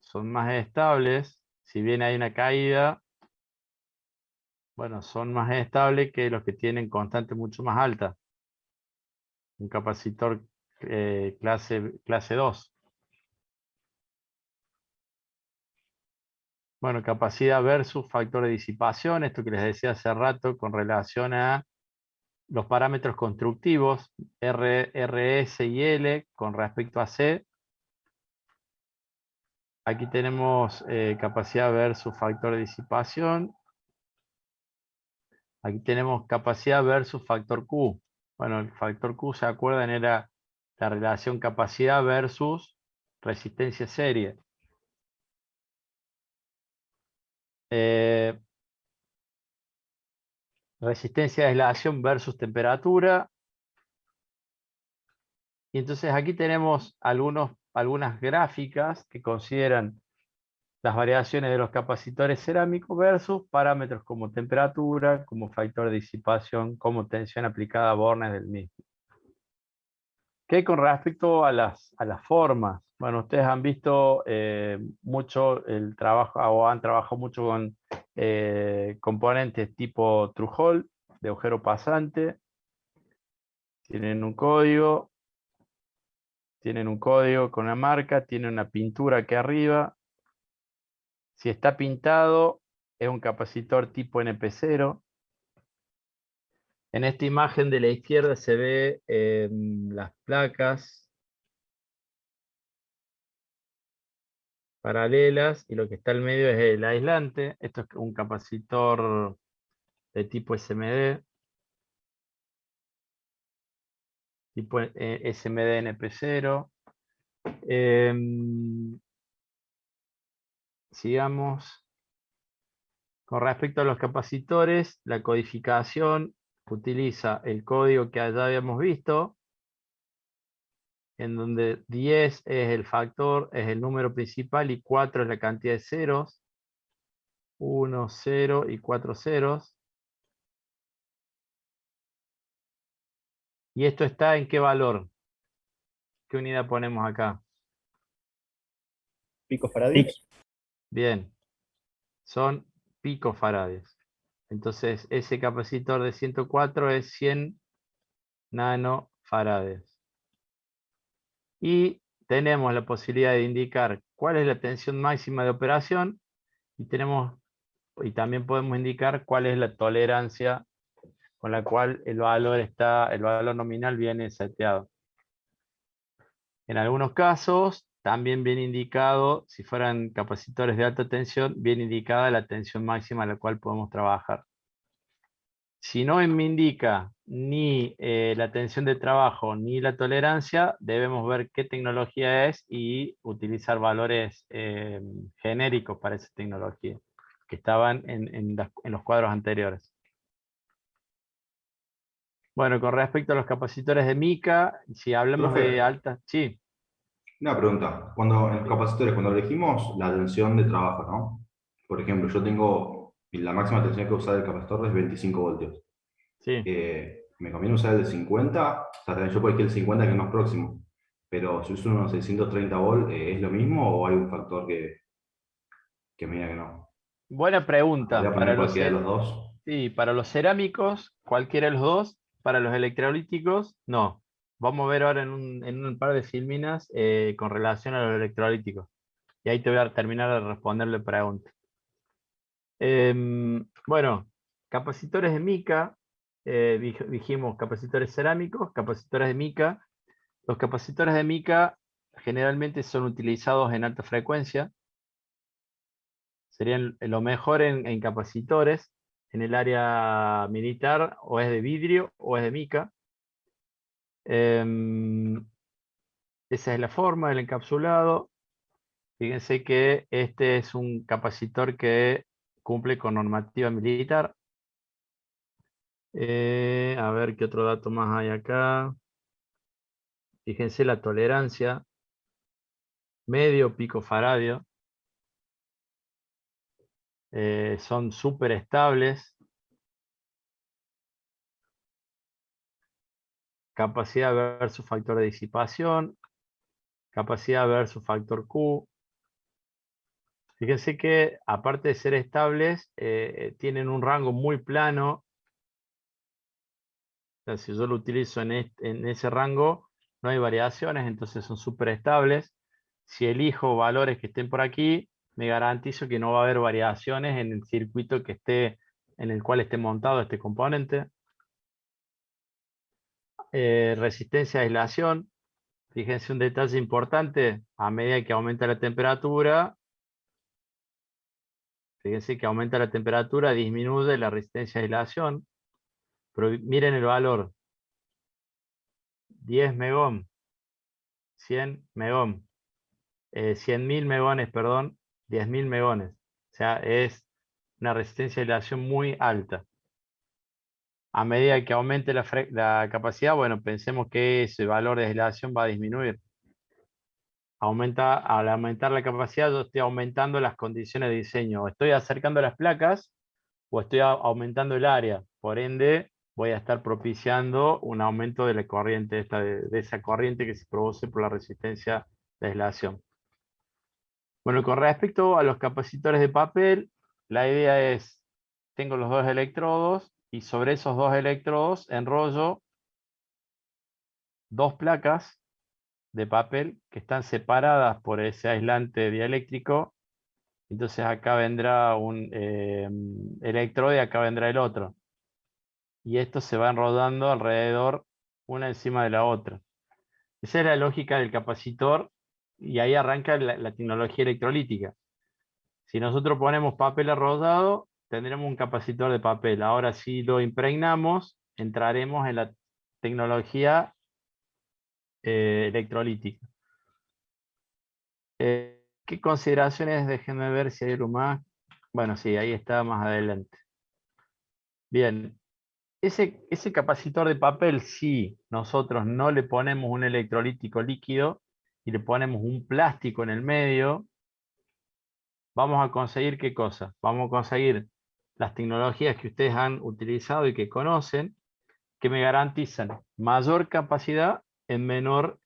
son más estables. Si bien hay una caída, bueno, son más estables que los que tienen constante mucho más alta. Un capacitor clase 2. Bueno, capacidad versus factor de disipación, esto que les decía hace rato con relación a los parámetros constructivos, RS y L con respecto a C. Aquí tenemos capacidad versus factor de disipación. Aquí tenemos capacidad versus factor Q. Bueno, el factor Q, ¿se acuerdan? Era la relación capacidad versus resistencia serie. Resistencia de aislación versus temperatura. Y entonces aquí tenemos algunas gráficas que consideran las variaciones de los capacitores cerámicos versus parámetros como temperatura, como factor de disipación, como tensión aplicada a bornes del mismo. ¿Qué con respecto a las formas? Bueno, ustedes han visto mucho el trabajo, o han trabajado mucho con componentes tipo through-hole, de agujero pasante. Tienen un código con una marca, tiene una pintura aquí arriba. Si está pintado, es un capacitor tipo NP0. En esta imagen de la izquierda se ve las placas paralelas y lo que está al medio es el aislante. Esto es un capacitor de tipo SMD. Tipo SMD NP0. Sigamos. Con respecto a los capacitores, la codificación utiliza el código que ya habíamos visto, en donde 10 es el factor, es el número principal y 4 es la cantidad de ceros. 1, 0 y 4 ceros. ¿Y esto está en qué valor? ¿Qué unidad ponemos acá? Picofaradios. Bien, son picofaradios. Entonces, ese capacitor de 104 es 100 nanofaradios. Y tenemos la posibilidad de indicar cuál es la tensión máxima de operación y también podemos indicar cuál es la tolerancia con la cual el valor nominal viene seteado. En algunos casos, también viene indicado, si fueran capacitores de alta tensión, viene indicada la tensión máxima a la cual podemos trabajar. Si no me indica ni la tensión de trabajo ni la tolerancia, debemos ver qué tecnología es y utilizar valores genéricos para esa tecnología, que estaban en los cuadros anteriores. Bueno, con respecto a los capacitores de mica, si hablamos Profe. de alta, sí. Una pregunta. Cuando en los capacitores, cuando elegimos la tensión de trabajo, ¿no? Por ejemplo, yo tengo la máxima tensión que usar el capacitor es 25 voltios. Sí. ¿Me conviene usar el de 50? O sea, también yo puedo elegir el 50 que es más próximo. Pero si uso unos 630 volt, ¿es lo mismo o hay un factor que me diga que no? Buena pregunta. ¿Podría poner cualquiera de los dos? Sí, para los cerámicos, cualquiera de los dos. Para los electrolíticos, no. Vamos a ver ahora en un par de filminas con relación a los electrolíticos. Y ahí te voy a terminar de responderle pregunta. Bueno, capacitores de mica, dijimos capacitores cerámicos, capacitores de mica. Los capacitores de mica generalmente son utilizados en alta frecuencia. Serían lo mejor en capacitores. En el área militar o es de vidrio o es de mica. Esa es la forma del encapsulado. Fíjense que este es un capacitor que cumple con normativa militar. A ver qué otro dato más hay acá. Fíjense la tolerancia. Medio picofaradio. Son súper estables. Capacidad versus factor de disipación. Capacidad versus factor Q. Fíjense que aparte de ser estables, tienen un rango muy plano. O sea, si yo lo utilizo en ese rango, no hay variaciones, entonces son súper estables. Si elijo valores que estén por aquí, me garantizo que no va a haber variaciones en el circuito en el cual esté montado este componente. Resistencia a aislación. Fíjense un detalle importante, a medida que aumenta la temperatura, fíjense que aumenta la temperatura, disminuye la resistencia a aislación. Pero miren el valor. 10 megón, 100 megón, 100.000 megones, perdón, 10.000 megones. O sea, es una resistencia de aislación muy alta. A medida que aumente la capacidad, bueno, pensemos que ese valor de aislación va a disminuir. Al aumentar la capacidad, yo estoy aumentando las condiciones de diseño. O estoy acercando las placas o estoy aumentando el área. Por ende, voy a estar propiciando un aumento de la corriente, de esa corriente que se produce por la resistencia de aislación. Bueno, con respecto a los capacitores de papel, la idea es, tengo los dos electrodos y sobre esos dos electrodos enrollo dos placas de papel que están separadas por ese aislante dieléctrico. Entonces acá vendrá un electrodo y acá vendrá el otro. Y estos se van rodando alrededor una encima de la otra. Esa es la lógica del capacitor y ahí arranca la tecnología electrolítica. Si nosotros ponemos papel arrollado, tendremos un capacitor de papel. Ahora, si lo impregnamos, entraremos en la tecnología electrolítica. ¿Qué consideraciones? Déjenme ver si hay algo más. Bueno, sí, ahí está más adelante. Bien. Ese capacitor de papel, si nosotros no le ponemos un electrolítico líquido y le ponemos un plástico en el medio, vamos a conseguir ¿qué cosa? Vamos a conseguir las tecnologías que ustedes han utilizado y que conocen, que me garantizan mayor capacidad en menor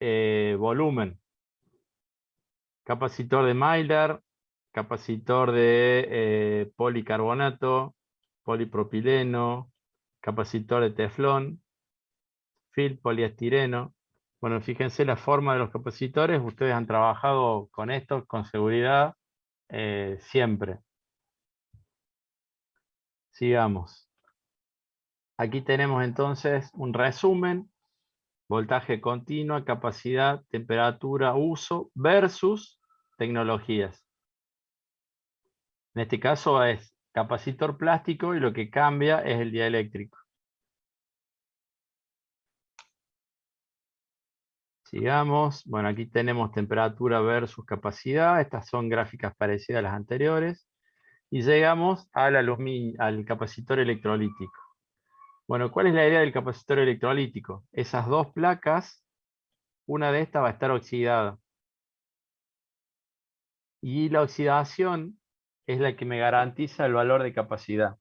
volumen. Capacitor de Maillard, capacitor de policarbonato, polipropileno, capacitor de teflón, film, poliestireno. Bueno, fíjense la forma de los capacitores. Ustedes han trabajado con esto con seguridad siempre. Sigamos. Aquí tenemos entonces un resumen. Voltaje continuo, capacidad, temperatura, uso versus tecnologías. En este caso es capacitor plástico y lo que cambia es el dieléctrico. Sigamos. Bueno, aquí tenemos temperatura versus capacidad. Estas son gráficas parecidas a las anteriores. Y llegamos al capacitor electrolítico. Bueno, ¿cuál es la idea del capacitor electrolítico? Esas dos placas, una de estas va a estar oxidada. Y la oxidación es la que me garantiza el valor de capacidad.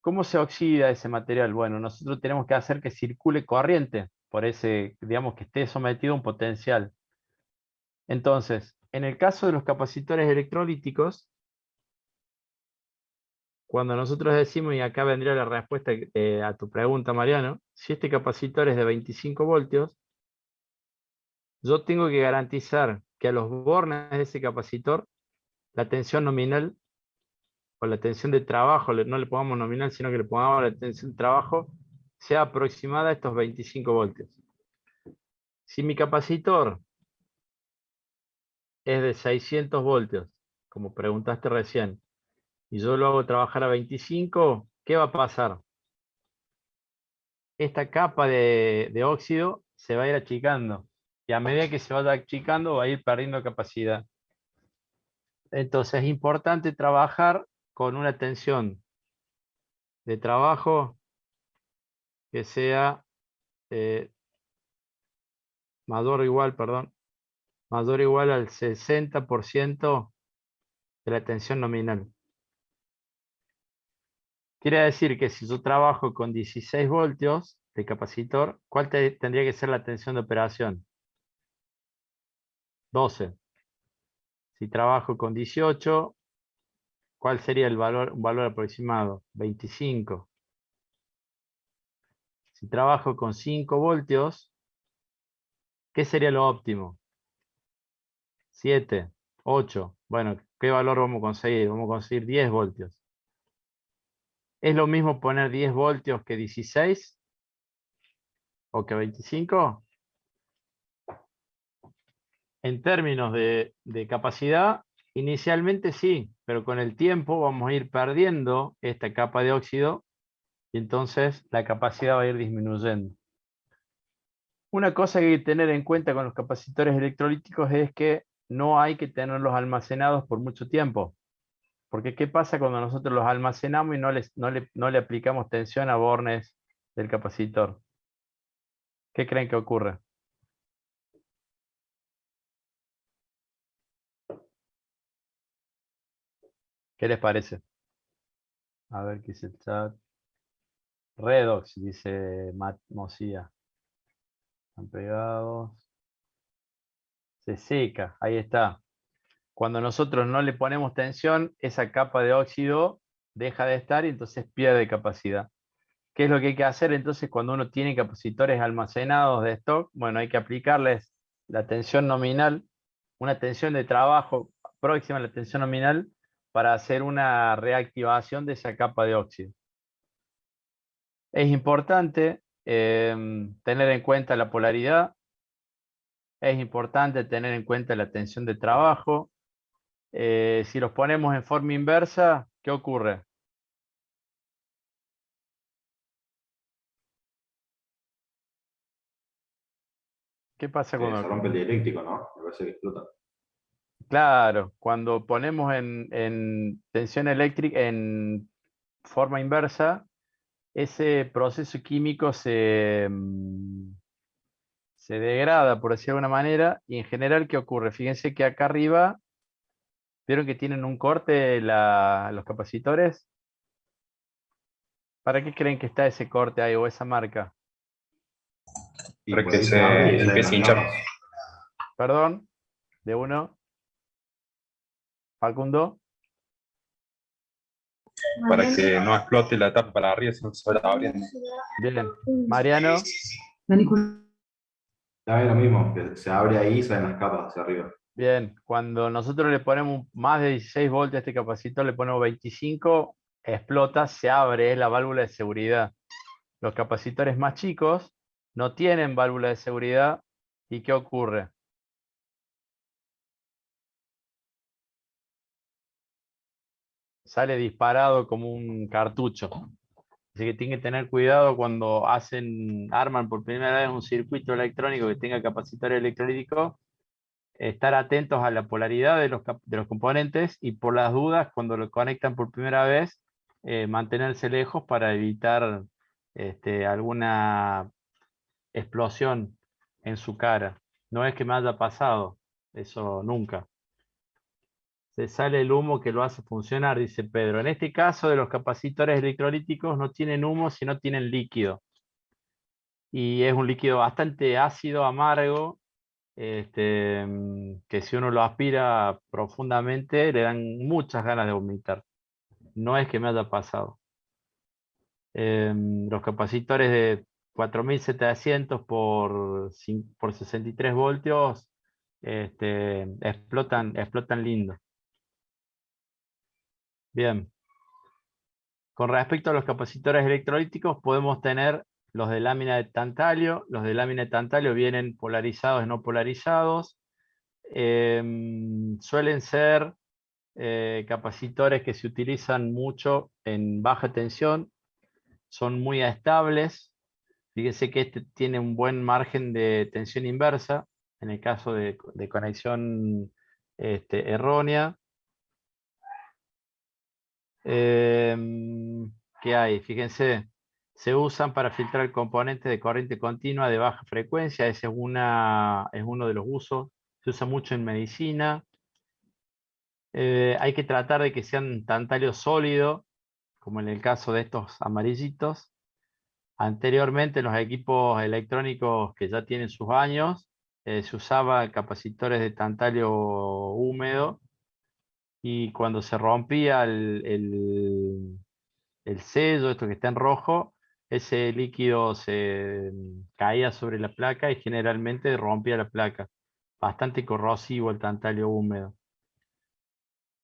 ¿Cómo se oxida ese material? Bueno, nosotros tenemos que hacer que circule corriente por ese, digamos, que esté sometido a un potencial. Entonces, en el caso de los capacitores electrolíticos, cuando nosotros decimos, y acá vendría la respuesta a tu pregunta, Mariano, si este capacitor es de 25 voltios, yo tengo que garantizar que a los bornes de ese capacitor, la tensión nominal, o la tensión de trabajo, no le pongamos nominal, sino que le pongamos la tensión de trabajo, sea aproximada a estos 25 voltios. Si mi capacitor es de 600 voltios, como preguntaste recién, y yo lo hago trabajar a 25, ¿qué va a pasar? Esta capa de óxido se va a ir achicando, y a medida que se vaya achicando va a ir perdiendo capacidad. Entonces es importante trabajar con una tensión de trabajo que sea mayor o igual, perdón, mayor o igual al 60% de la tensión nominal. Quiere decir que si yo trabajo con 16 voltios de capacitor, ¿cuál tendría que ser la tensión de operación? 12. Si trabajo con 18, ¿cuál sería un valor aproximado? 25. Si trabajo con 5 voltios, ¿qué sería lo óptimo? 7, 8. Bueno, ¿qué valor vamos a conseguir? Vamos a conseguir 10 voltios. ¿Es lo mismo poner 10 voltios que 16? ¿O que 25? En términos de capacidad, inicialmente sí, pero con el tiempo vamos a ir perdiendo esta capa de óxido y entonces la capacidad va a ir disminuyendo. Una cosa que hay que tener en cuenta con los capacitores electrolíticos es que no hay que tenerlos almacenados por mucho tiempo. Porque ¿qué pasa cuando nosotros los almacenamos y no le aplicamos tensión a bornes del capacitor? ¿Qué creen que ocurre? ¿Qué les parece? A ver qué dice el chat. Redox, dice Mosía. Están pegados. Se seca, ahí está. Cuando nosotros no le ponemos tensión, esa capa de óxido deja de estar y entonces pierde capacidad. ¿Qué es lo que hay que hacer entonces cuando uno tiene capacitores almacenados de stock? Bueno, hay que aplicarles la tensión nominal, una tensión de trabajo próxima a la tensión nominal para hacer una reactivación de esa capa de óxido. Es importante tener en cuenta la polaridad. es importante tener en cuenta la tensión de trabajo. Si los ponemos en forma inversa, ¿qué ocurre? ¿Qué pasa Se cuando... rompe el dieléctrico, ¿no? Me parece que explota. Claro, cuando ponemos en tensión eléctrica en forma inversa, ese proceso químico se degrada, por decirlo de alguna manera, y en general, ¿qué ocurre? Fíjense que acá arriba, ¿vieron que tienen un corte los capacitores? ¿Para qué creen que está ese corte ahí o esa marca? Y Para por que ahí se se abre y salen empiece las a hinchar. capas. Perdón, de uno, Facundo. Para que no explote la tapa para arriba, sino que se vaya abriendo. Bien, Mariano. Ya es lo mismo, que se abre ahí y salen las capas hacia arriba. Bien, cuando nosotros le ponemos más de 16 voltios a este capacitor, le ponemos 25, explota, se abre, es la válvula de seguridad. Los capacitores más chicos no tienen válvula de seguridad. ¿Y qué ocurre? Sale disparado como un cartucho. Así que tienen que tener cuidado cuando arman por primera vez un circuito electrónico que tenga capacitor electrolítico, estar atentos a la polaridad de los componentes y por las dudas, cuando lo conectan por primera vez, mantenerse lejos para evitar alguna explosión en su cara. No es que me haya pasado, eso nunca. Se sale el humo que lo hace funcionar, dice Pedro. En este caso de los capacitores electrolíticos no tienen humo, sino tienen líquido. Y es un líquido bastante ácido, amargo, que si uno lo aspira profundamente le dan muchas ganas de vomitar. No es que me haya pasado. Los capacitores de 4700 por 63 voltios explotan lindo. Bien. Con respecto a los capacitores electrolíticos, podemos tener los de lámina de tantalio. Los de lámina de tantalio vienen polarizados y no polarizados. Suelen ser capacitores que se utilizan mucho en baja tensión. Son muy estables. Fíjense que este tiene un buen margen de tensión inversa en el caso de conexión errónea. ¿Qué hay? Fíjense, se usan para filtrar componentes de corriente continua de baja frecuencia. Ese es uno de los usos. Se usa mucho en medicina. Hay que tratar de que sean tantalio sólido, como en el caso de estos amarillitos. Anteriormente en los equipos electrónicos que ya tienen sus años, se usaba capacitores de tantalio húmedo y cuando se rompía el sello, esto que está en rojo, ese líquido se caía sobre la placa y generalmente rompía la placa. Bastante corrosivo el tantalio húmedo.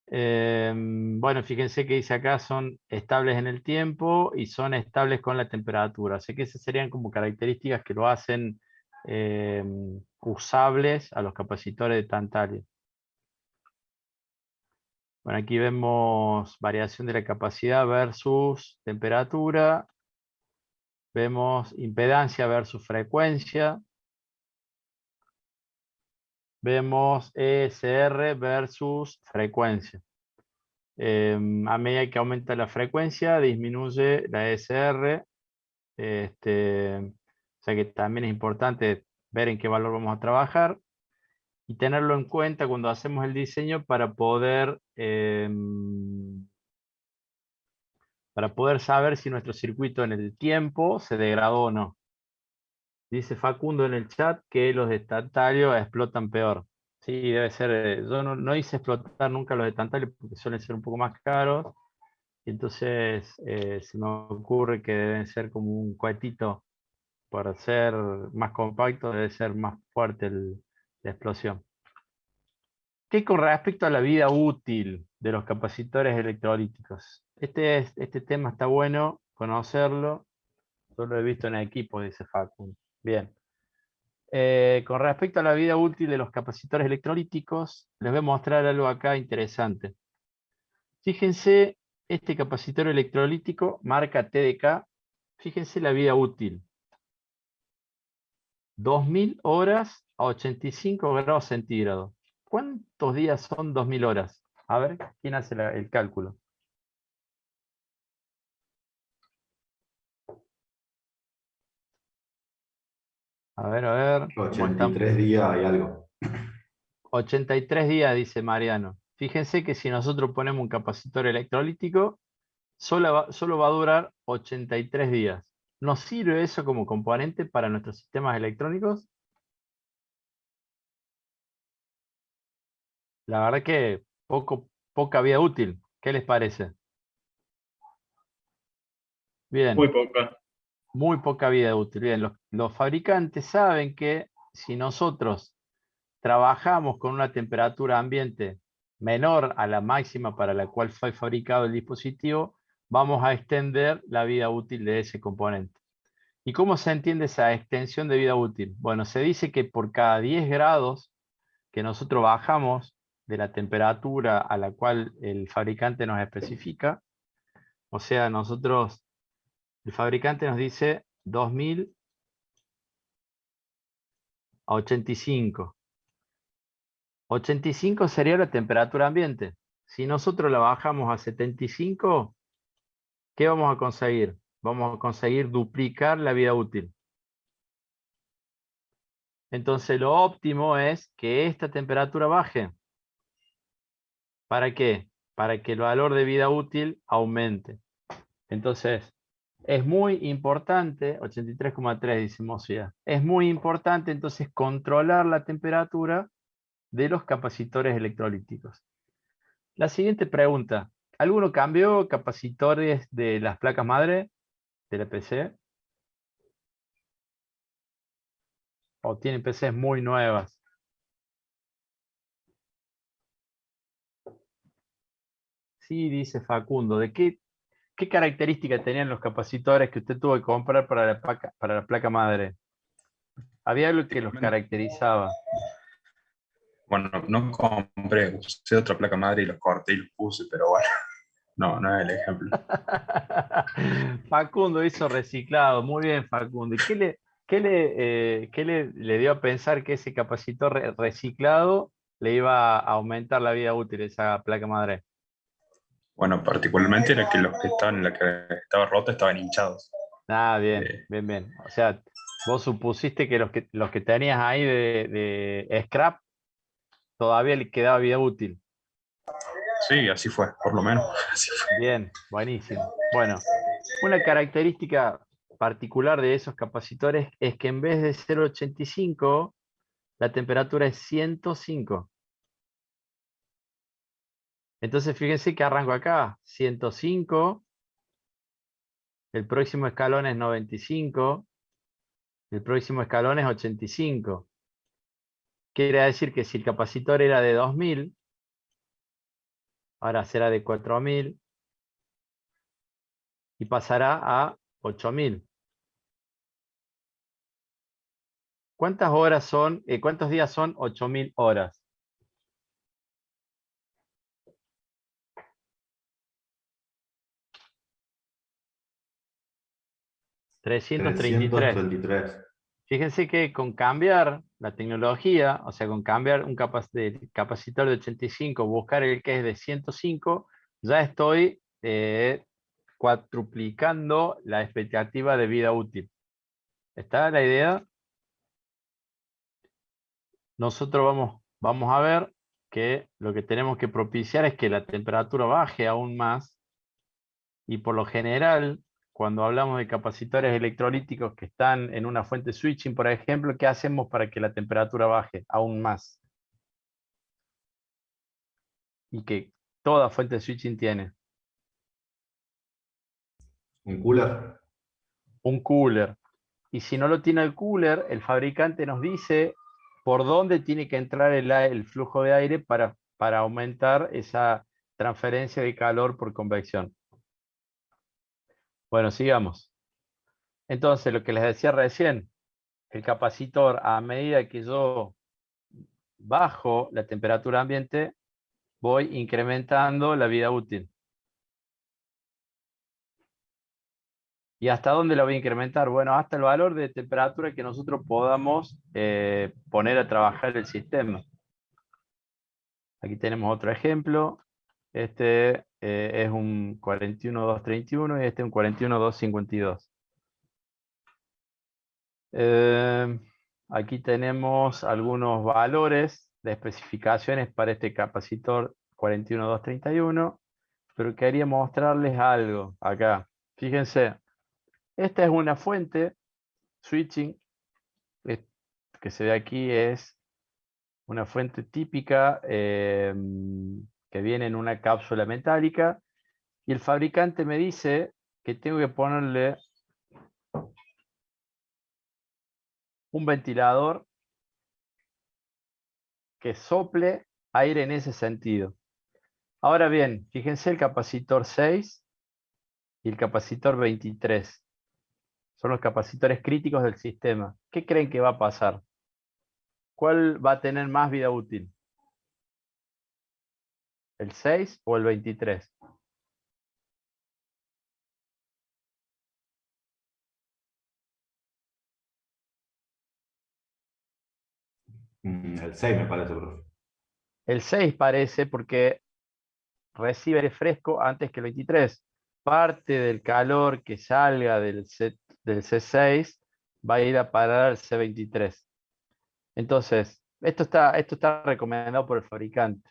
Bueno, fíjense que dice acá son estables en el tiempo y son estables con la temperatura. Así que esas serían como características que lo hacen usables a los capacitores de tantalio. Bueno, aquí vemos variación de la capacidad versus temperatura. Vemos impedancia versus frecuencia. Vemos ESR versus frecuencia. A medida que aumenta la frecuencia, disminuye la ESR. O sea que también es importante ver en qué valor vamos a trabajar y tenerlo en cuenta cuando hacemos el diseño para poder saber si nuestro circuito en el tiempo se degradó o no. Dice Facundo en el chat que los de tantalio explotan peor. Sí, debe ser. Yo no hice explotar nunca los de tantalio porque suelen ser un poco más caros. Y entonces se me ocurre que deben ser como un cohetito. Para ser más compacto debe ser más fuerte la explosión. ¿Qué con respecto a la vida útil de los capacitores electrolíticos? Este tema está bueno conocerlo. Yo lo he visto en equipos, dice Facu. Bien. Con respecto a la vida útil de los capacitores electrolíticos, les voy a mostrar algo acá interesante. Fíjense, este capacitor electrolítico, marca TDK, fíjense la vida útil. 2000 horas a 85 grados centígrados. ¿Cuántos días son 2000 horas? A ver, ¿quién hace el cálculo? A ver, ¿cómo están? 83 días y algo. 83 días, dice Mariano. Fíjense que si nosotros ponemos un capacitor electrolítico, solo va a durar 83 días. ¿Nos sirve eso como componente para nuestros sistemas electrónicos? La verdad que poca vida útil. ¿Qué les parece? Bien. Muy poca. Muy poca vida útil. Bien, los fabricantes saben que si nosotros trabajamos con una temperatura ambiente menor a la máxima para la cual fue fabricado el dispositivo, vamos a extender la vida útil de ese componente. ¿Y cómo se entiende esa extensión de vida útil? Bueno, se dice que por cada 10 grados que nosotros bajamos de la temperatura a la cual el fabricante nos especifica, o sea, el fabricante nos dice 2000 a 85. 85 sería la temperatura ambiente. Si nosotros la bajamos a 75, ¿qué vamos a conseguir? Vamos a conseguir duplicar la vida útil. Entonces lo óptimo es que esta temperatura baje. ¿Para qué? Para que el valor de vida útil aumente. Entonces, es muy importante, 83,3 dice Mosia, es muy importante entonces controlar la temperatura de los capacitores electrolíticos. La siguiente pregunta, ¿alguno cambió capacitores de las placas madre de la PC? ¿O tienen PCs muy nuevas? Sí, dice Facundo, ¿de qué características tenían los capacitores que usted tuvo que comprar para la placa madre? Había algo que los caracterizaba. Bueno, no compré, usé otra placa madre y los corté y los puse, pero bueno, no es el ejemplo. Facundo hizo reciclado, muy bien Facundo. ¿Y qué le dio a pensar que ese capacitor reciclado le iba a aumentar la vida útil de esa placa madre? Bueno, particularmente era que los que estaban en la que estaba rota estaban hinchados. Ah, bien, Eh, bien. O sea, vos supusiste que los que tenías ahí de scrap todavía le quedaba vida útil. sí, así fue, por lo menos. Así fue. Bien, buenísimo. Bueno, una característica particular de esos capacitores es que en vez de 0,85, la temperatura es 105. Entonces fíjense que arranco acá, 105, el próximo escalón es 95, el próximo escalón es 85. Quiere decir que si el capacitor era de 2000, ahora será de 4000 y pasará a 8000. ¿Cuántos días son 8000 horas? 333. 333. Fíjense que con cambiar la tecnología, o sea, con cambiar un capacitor de 85, buscar el que es de 105, ya estoy cuadruplicando la expectativa de vida útil. ¿Está la idea? Nosotros vamos a ver que lo que tenemos que propiciar es que la temperatura baje aún más, y por lo general, cuando hablamos de capacitores electrolíticos que están en una fuente switching, por ejemplo, ¿qué hacemos para que la temperatura baje aún más? Y que toda fuente switching tiene Un cooler. un cooler. Y si no lo tiene el cooler, el fabricante nos dice por dónde tiene que entrar el flujo de aire para aumentar esa transferencia de calor por convección. Bueno, sigamos. Entonces, lo que les decía recién, el capacitor, a medida que yo bajo la temperatura ambiente, voy incrementando la vida útil. ¿Y hasta dónde la voy a incrementar? Bueno, hasta el valor de temperatura que nosotros podamos poner a trabajar el sistema. Aquí tenemos otro ejemplo. Este es un 41.231 y este un 41.252. Aquí tenemos algunos valores de especificaciones para este capacitor 41.231, pero quería mostrarles algo acá. Fíjense, esta es una fuente switching que se ve aquí, es una fuente típica que viene en una cápsula metálica, y el fabricante me dice que tengo que ponerle un ventilador que sople aire en ese sentido. Ahora bien, fíjense el capacitor 6 y el capacitor 23. Son los capacitores críticos del sistema. ¿Qué creen que va a pasar? ¿Cuál va a tener más vida útil? ¿El 6 o el 23? El 6 me parece, profe. El 6 parece porque recibe aire fresco antes que el 23. Parte del calor que salga del C6 va a ir a parar al C23. Entonces, esto está recomendado por el fabricante.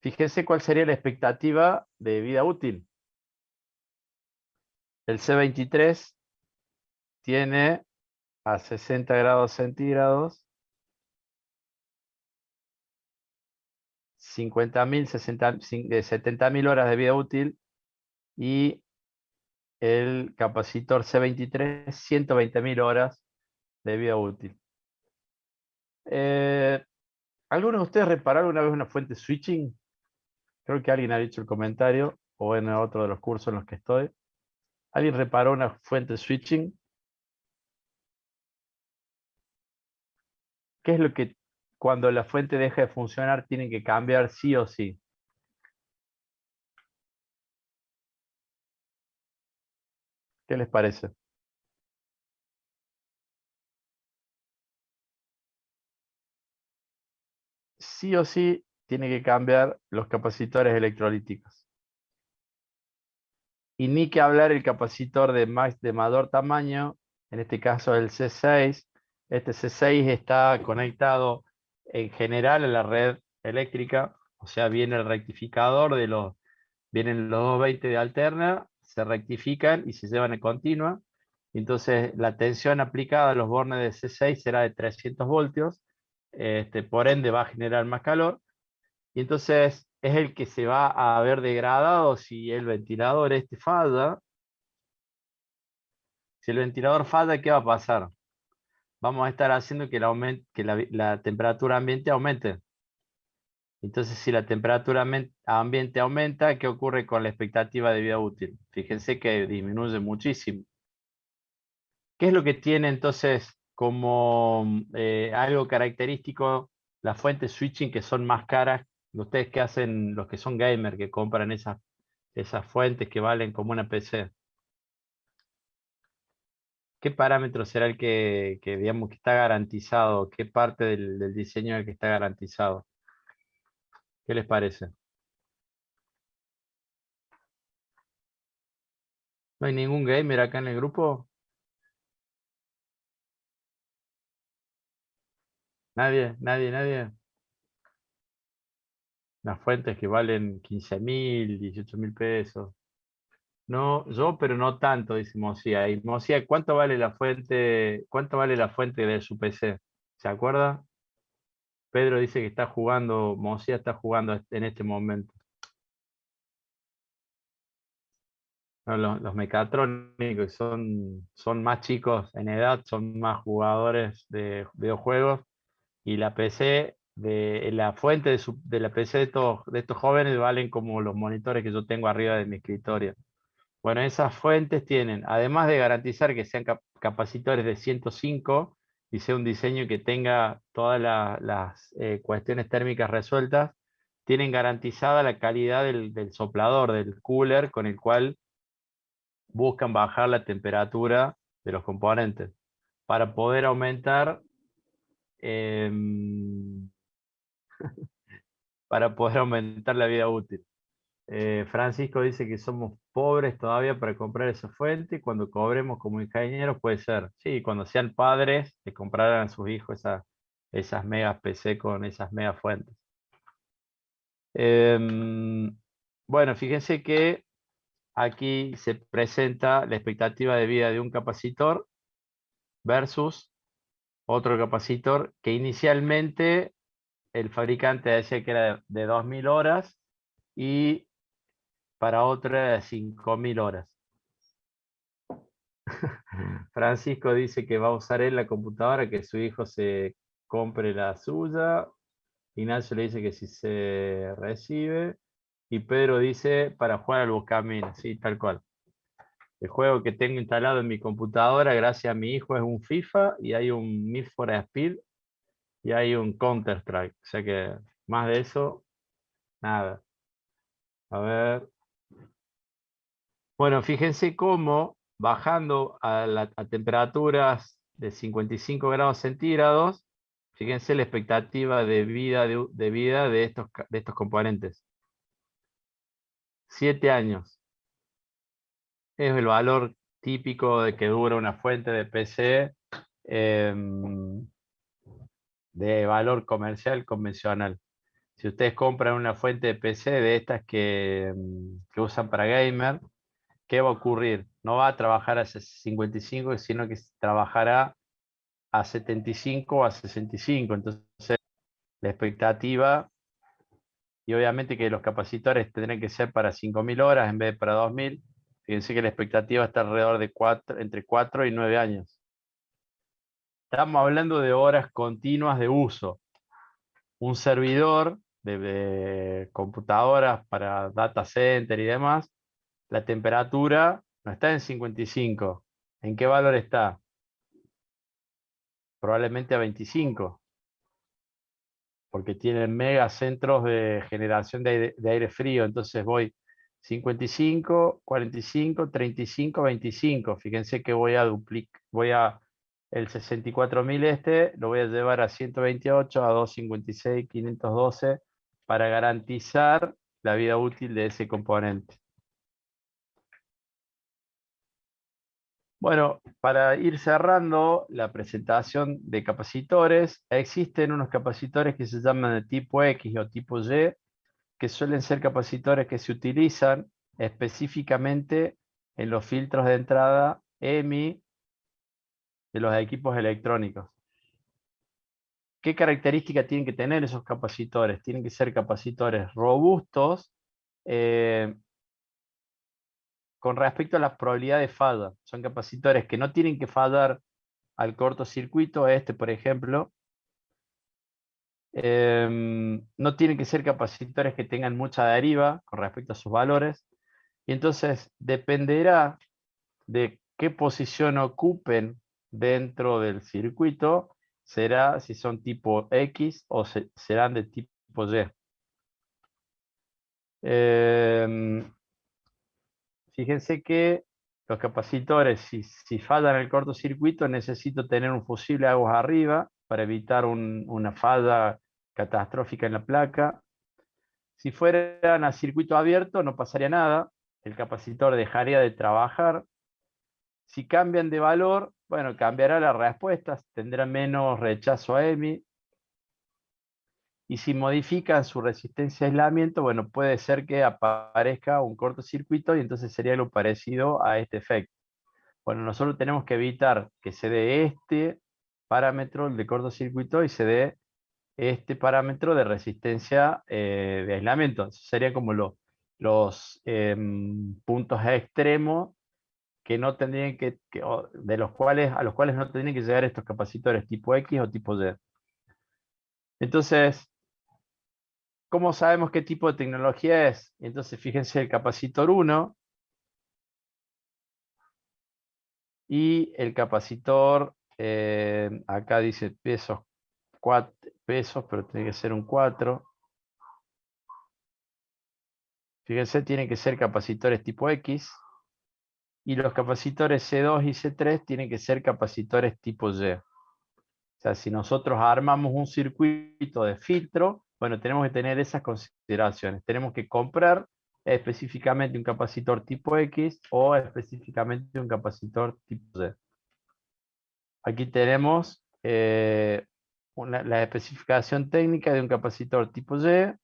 Fíjense cuál sería la expectativa de vida útil. El C23 tiene a 60 grados centígrados 50.000, 70.000 horas de vida útil, y el capacitor C23 120.000 horas de vida útil. ¿Algunos de ustedes repararon una vez una fuente switching? Creo que alguien ha dicho el comentario, o en otro de los cursos en los que estoy. ¿Alguien reparó una fuente switching? ¿Qué es lo que cuando la fuente deja de funcionar tienen que cambiar sí o sí? ¿Qué les parece? Sí o sí tiene que cambiar los capacitores electrolíticos. Y ni que hablar el capacitor de mayor tamaño, en este caso el C6. Este C6 está conectado en general a la red eléctrica, o sea, viene el rectificador vienen los 220 de alterna, se rectifican y se llevan en continua. Entonces la tensión aplicada a los bornes de C6 será de 300 voltios, por ende va a generar más calor, y entonces es el que se va a ver degradado si el ventilador falla. Si el ventilador falla, ¿qué va a pasar? Vamos a estar haciendo que la temperatura ambiente aumente. Entonces, si la temperatura ambiente aumenta, ¿qué ocurre con la expectativa de vida útil? Fíjense que disminuye muchísimo. ¿Qué es lo que tiene entonces como algo característico las fuentes switching que son más caras? Ustedes que hacen, los que son gamers, que compran esas fuentes que valen como una PC. ¿Qué parámetro será el que digamos que está garantizado? ¿Qué parte del diseño es el que está garantizado? ¿Qué les parece? ¿No hay ningún gamer acá en el grupo? Nadie, nadie, nadie. Las fuentes que valen 15.000, 18.000 pesos. No, yo, pero no tanto, dice Mosía. Y Mosía, ¿cuánto vale la fuente? ¿Cuánto vale la fuente de su PC? ¿Se acuerda? Pedro dice que está jugando, Mosía está jugando en este momento. No, los mecatrónicos son más chicos en edad, son más jugadores de videojuegos, y la PC, la fuente de la PC de estos jóvenes valen como los monitores que yo tengo arriba de mi escritorio. Bueno, esas fuentes tienen, además de garantizar que sean capacitores de 105, y sea un diseño que tenga todas las cuestiones térmicas resueltas, tienen garantizada la calidad del soplador, del cooler, con el cual buscan bajar la temperatura de los componentes para poder aumentar la vida útil. Francisco dice que somos pobres todavía para comprar esa fuente, y cuando cobremos como ingenieros puede ser. Sí, cuando sean padres, le comprarán a sus hijos esas megas PC con esas megas fuentes. Bueno, fíjense que aquí se presenta la expectativa de vida de un capacitor versus otro capacitor que inicialmente el fabricante decía que era de 2000 horas y para otro era de 5000 horas. Francisco dice que va a usar él la computadora, que su hijo se compre la suya. Ignacio le dice que si se recibe. Y Pedro dice para jugar al Buscaminas, sí, tal cual. El juego que tengo instalado en mi computadora, gracias a mi hijo, es un FIFA y hay un Need for Speed y hay un Counter-Strike. O sea que más de eso, nada. A ver. Bueno, fíjense cómo bajando a temperaturas de 55 grados centígrados, fíjense la expectativa de vida de estos componentes. 7 años. Es el valor típico de que dura una fuente de PC de valor comercial convencional. Si ustedes compran una fuente de PC de estas que usan para gamer, ¿qué va a ocurrir? No va a trabajar a 55, sino que trabajará a 75 o a 65. Entonces, la expectativa, y obviamente que los capacitores tendrán que ser para 5000 horas en vez de para 2000. Fíjense que la expectativa está alrededor de entre 4 y 9 años. Estamos hablando de horas continuas de uso. Un servidor de computadoras para data center y demás, la temperatura no está en 55. ¿En qué valor está? Probablemente a 25. Porque tienen megacentros de generación de aire frío. Entonces voy 55, 45, 35, 25. Fíjense que voy a el 64000 lo voy a llevar a 128, a 256, 512 para garantizar la vida útil de ese componente. Bueno, para ir cerrando la presentación de capacitores, existen unos capacitores que se llaman de tipo X o tipo Y, que suelen ser capacitores que se utilizan específicamente en los filtros de entrada EMI de los equipos electrónicos. ¿Qué características tienen que tener esos capacitores? Tienen que ser capacitores robustos con respecto a las probabilidades de falla. Son capacitores que no tienen que fallar al cortocircuito, por ejemplo. No tienen que ser capacitores que tengan mucha deriva con respecto a sus valores. Y entonces dependerá de qué posición ocupen dentro del circuito, será si son tipo X o serán de tipo Y. Fíjense que los capacitores, si fallan el cortocircuito, necesito tener un fusible aguas arriba para evitar una falla catastrófica en la placa. Si fueran a circuito abierto, no pasaría nada. El capacitor dejaría de trabajar. Si cambian de valor, bueno, cambiará las respuestas, tendrá menos rechazo a EMI. Y si modifican su resistencia a aislamiento, bueno, puede ser que aparezca un cortocircuito y entonces sería algo parecido a este efecto. Bueno, nosotros tenemos que evitar que se dé este parámetro, el de cortocircuito, y se dé este parámetro de resistencia de aislamiento. Serían como los puntos extremos que no tendrían a los cuales no tendrían que llegar estos capacitores tipo X o tipo Y. Entonces, ¿cómo sabemos qué tipo de tecnología es? Entonces, fíjense el capacitor 1 y el capacitor Acá dice pesos, pesos, pero tiene que ser un 4. Fíjense, tienen que ser capacitores tipo X. Y los capacitores C2 y C3 tienen que ser capacitores tipo Y. O sea, si nosotros armamos un circuito de filtro, bueno, tenemos que tener esas consideraciones. Tenemos que comprar específicamente un capacitor tipo X o específicamente un capacitor tipo Y. Aquí tenemos la especificación técnica de un capacitor tipo Y.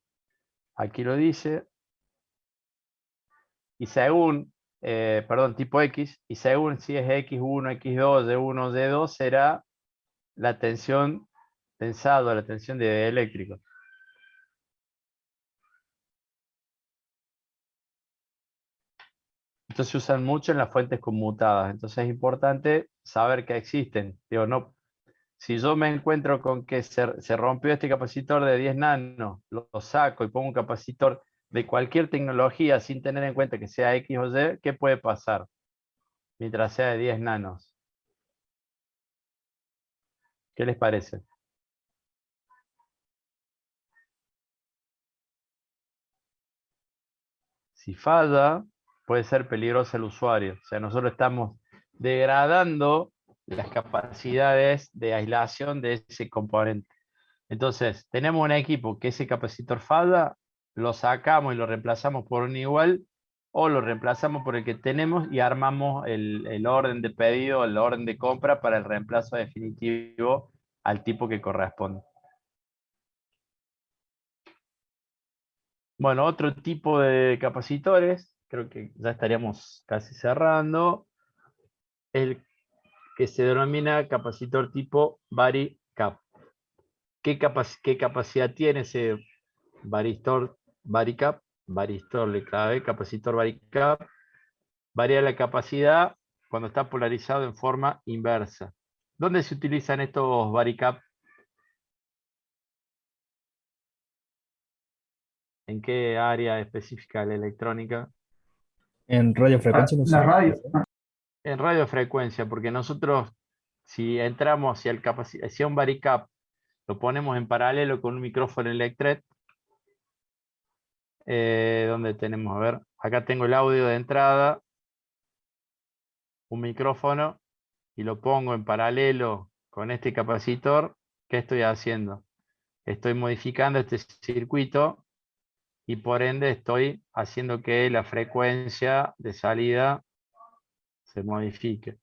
Aquí lo dice. Y según, perdón, tipo X, y según si es X1, X2, Y1, Y2, será la tensión tensado, la tensión de eléctrico. Esto se usan mucho en las fuentes conmutadas, entonces es importante saber que existen. Digo, no, si yo me encuentro con que se rompió este capacitor de 10 nanos, lo saco y pongo un capacitor de cualquier tecnología sin tener en cuenta que sea X o Y, ¿qué puede pasar? Mientras sea de 10 nanos. ¿Qué les parece? Si falla, puede ser peligroso el usuario. O sea, nosotros estamos degradando las capacidades de aislación de ese componente. Entonces, tenemos un equipo que ese capacitor falla, lo sacamos y lo reemplazamos por un igual, o lo reemplazamos por el que tenemos y armamos el orden de pedido, el orden de compra para el reemplazo definitivo al tipo que corresponde. Bueno, otro tipo de capacitores, creo que ya estaríamos casi cerrando, el que se denomina capacitor tipo varicap. ¿Qué capacidad tiene ese varistor varicap? Varistor le clave, capacitor varicap. Varía la capacidad cuando está polarizado en forma inversa. ¿Dónde se utilizan estos varicap? ¿En qué área específica de la electrónica? En radiofrecuencia no sé. La radio. En radiofrecuencia, porque nosotros, si entramos, si a un varicap lo ponemos en paralelo con un micrófono Electret, donde tenemos, a ver, acá tengo el audio de entrada, un micrófono, y lo pongo en paralelo con este capacitor. ¿Qué estoy haciendo? Estoy modificando este circuito y por ende estoy haciendo que la frecuencia de salida se modifique.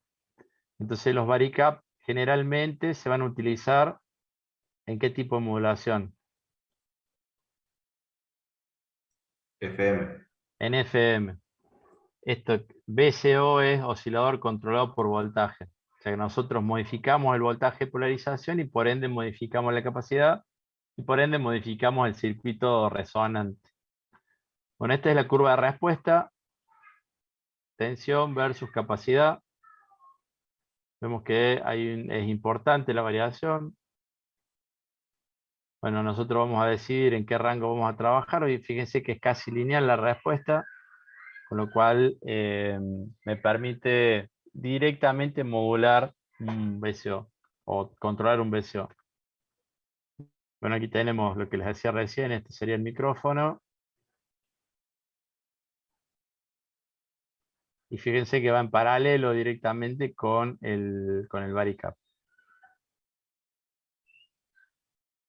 Entonces los varicap generalmente se van a utilizar ¿en qué tipo de modulación? FM. En FM. Esto, VCO es oscilador controlado por voltaje. O sea que nosotros modificamos el voltaje de polarización y por ende modificamos la capacidad y por ende modificamos el circuito resonante. Bueno, esta es la curva de respuesta. Tensión versus capacidad. Vemos que es importante la variación. Bueno, nosotros vamos a decidir en qué rango vamos a trabajar. Y fíjense que es casi lineal la respuesta, con lo cual me permite directamente modular un VCO o controlar un VCO. Bueno, aquí tenemos lo que les decía recién, este sería el micrófono. Y fíjense que va en paralelo directamente con el varicap.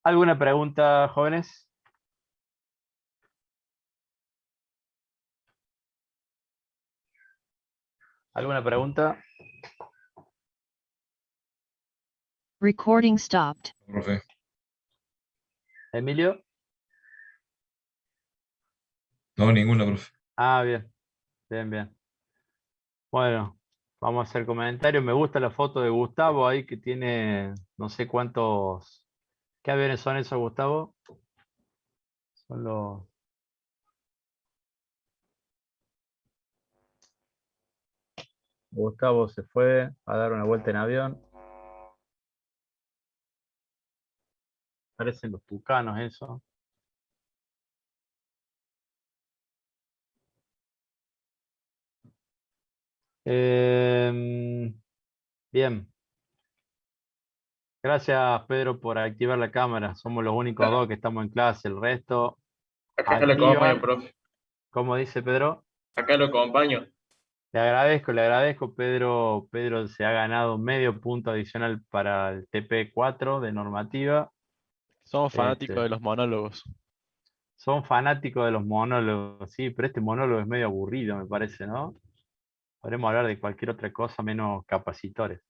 ¿Alguna pregunta, jóvenes? ¿Alguna pregunta? Recording stopped. Profe. ¿Emilio? No, ninguna, profe. Ah, bien. Bien, bien. Bueno, vamos a hacer comentarios. Me gusta la foto de Gustavo ahí que tiene no sé cuántos. ¿Qué aviones son esos, Gustavo? Son los. Gustavo se fue a dar una vuelta en avión. Parecen los tucanos eso. Bien. Gracias, Pedro, por activar la cámara. Somos los únicos dos que estamos en clase. El resto Acá lo acompaño, activan. profe. ¿Cómo dice Pedro? Acá lo acompaño. Le agradezco. Pedro se ha ganado medio punto adicional para el TP4 de normativa. Somos fanáticos Este, de los monólogos. Son fanáticos de los monólogos, sí, pero este monólogo es medio aburrido, me parece, ¿no? Podremos hablar de cualquier otra cosa menos capacitores.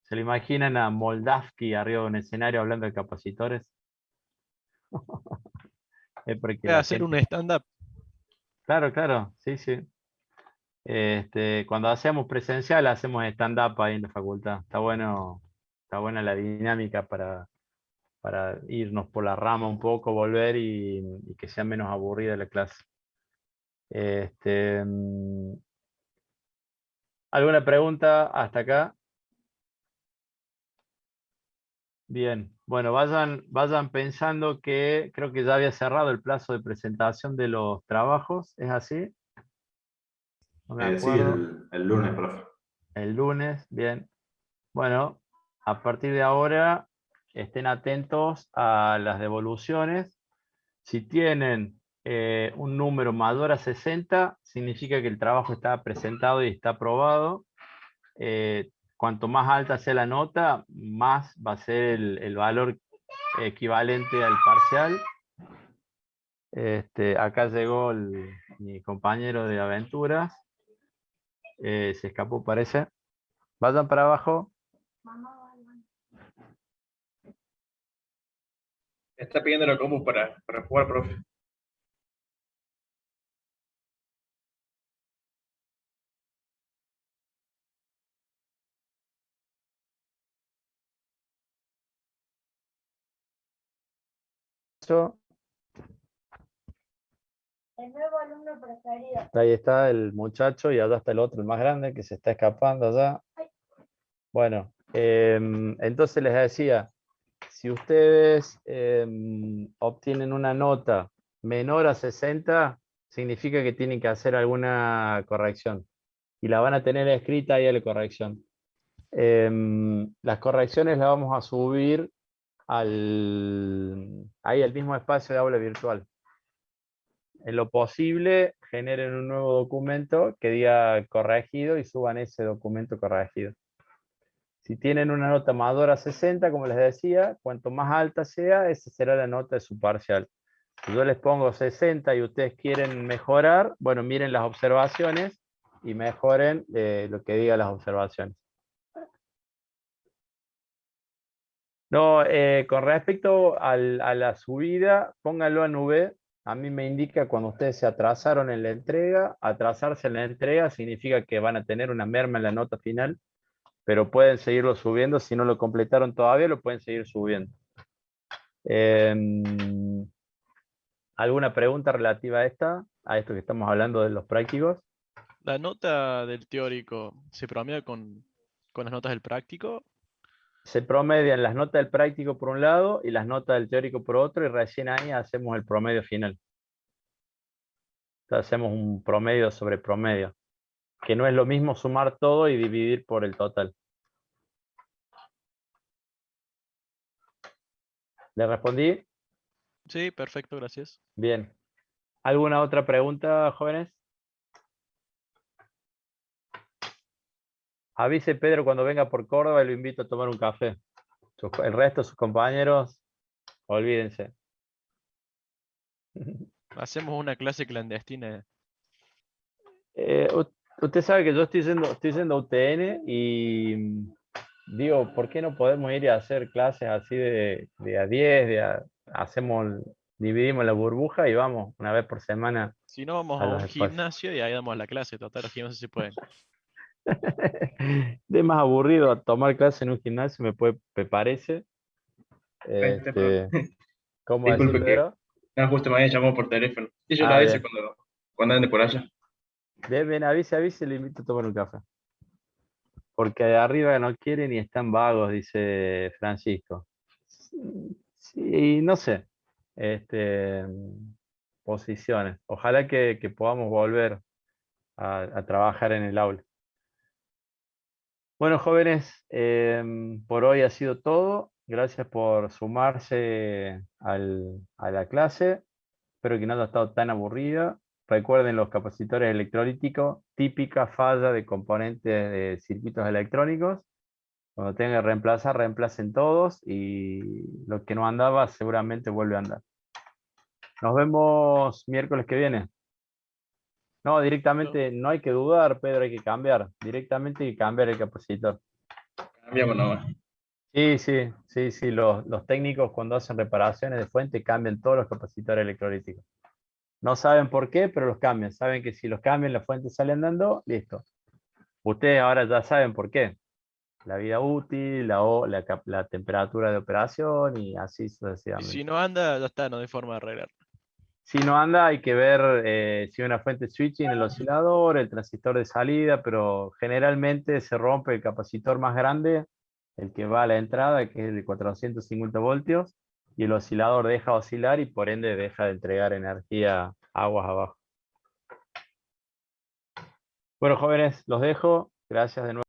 ¿Se lo imaginan a Moldavsky arriba de un escenario hablando de capacitores? Es porque Voy a la hacer un gente... stand-up. Claro, sí, sí. Cuando hacemos presencial, hacemos stand-up ahí en la facultad. Está buena la dinámica para irnos por la rama un poco, volver y que sea menos aburrida la clase. ¿Alguna pregunta hasta acá? Bien, bueno, vayan pensando que creo que ya había cerrado el plazo de presentación de los trabajos, ¿es así? No me Sí, acuerdo. el lunes, profe. El lunes, bien. Bueno, a partir de ahora estén atentos a las devoluciones. Si tienen un número mayor a 60, significa que el trabajo está presentado y está aprobado. Cuanto más alta sea la nota, más va a ser el valor equivalente al parcial. Acá llegó mi compañero de aventuras. Se escapó, parece. Vayan para abajo. Me está pidiendo la compu para jugar, profe. El nuevo alumno preferido. Ahí está el muchacho y allá está el otro, el más grande, que se está escapando allá. Bueno, entonces les decía, si ustedes obtienen una nota menor a 60, significa que tienen que hacer alguna corrección. Y la van a tener escrita ahí a la corrección. Las correcciones las vamos a subir ahí al mismo espacio de aula virtual. En lo posible, generen un nuevo documento que diga corregido y suban ese documento corregido. Si tienen una nota mayor a 60, como les decía, cuanto más alta sea, esa será la nota de su parcial. Si yo les pongo 60 y ustedes quieren mejorar, bueno, miren las observaciones y mejoren lo que diga las observaciones. No, con respecto a la subida, pónganlo a nube. A mí me indica cuando ustedes se atrasaron en la entrega. Atrasarse en la entrega significa que van a tener una merma en la nota final, pero pueden seguirlo subiendo. Si no lo completaron todavía, lo pueden seguir subiendo. ¿Alguna pregunta relativa a esto que estamos hablando de los prácticos? La nota del teórico se promedia con las notas del práctico. Se promedian las notas del práctico por un lado y las notas del teórico por otro, y recién ahí hacemos el promedio final. Entonces hacemos un promedio sobre promedio, que no es lo mismo sumar todo y dividir por el total. ¿Le respondí? Sí, perfecto, gracias. Bien. ¿Alguna otra pregunta, jóvenes? Avise Pedro cuando venga por Córdoba y lo invito a tomar un café. El resto de sus compañeros, olvídense. Hacemos una clase clandestina. Usted sabe que yo estoy yendo a UTN y digo, ¿por qué no podemos ir a hacer clases así de a 10? Dividimos la burbuja y vamos una vez por semana Si no, vamos a a los un espacios. gimnasio y ahí damos la clase. Total, los gimnasios se pueden. De más aburrido tomar clase en un gimnasio, me parece. ¿Cómo decir, Disculpe que Pedro? no, justo me había llamado por teléfono. Y yo Ah, la hice bien. cuando ande por allá. Bien, avise, le invito a tomar un café. Porque de arriba no quieren y están vagos, dice Francisco. Sí, no sé. Posiciones. Ojalá que podamos volver a trabajar en el aula. Bueno, jóvenes, por hoy ha sido todo. Gracias por sumarse a la clase. Espero que no haya estado tan aburrida. Recuerden los capacitores electrolíticos, típica falla de componentes de circuitos electrónicos. Cuando tengan que reemplazar, reemplacen todos y lo que no andaba seguramente vuelve a andar. Nos vemos miércoles que viene. No, directamente no hay que dudar, Pedro, hay que cambiar. Directamente hay que cambiar el capacitor. Cambiamos nomás. Sí, los técnicos cuando hacen reparaciones de fuente cambian todos los capacitores electrolíticos. No saben por qué, pero los cambian. Saben que si los cambian, la fuente sale andando, listo. Ustedes ahora ya saben por qué. La vida útil, la temperatura de operación y así Y sucesivamente. si no anda, ya está, no hay forma de arreglar. Si no anda, hay que ver si hay una fuente switching, el oscilador, el transistor de salida, pero generalmente se rompe el capacitor más grande, el que va a la entrada, que es el de 450 voltios, y el oscilador deja de oscilar y por ende deja de entregar energía aguas abajo. Bueno, jóvenes, los dejo. Gracias de nuevo.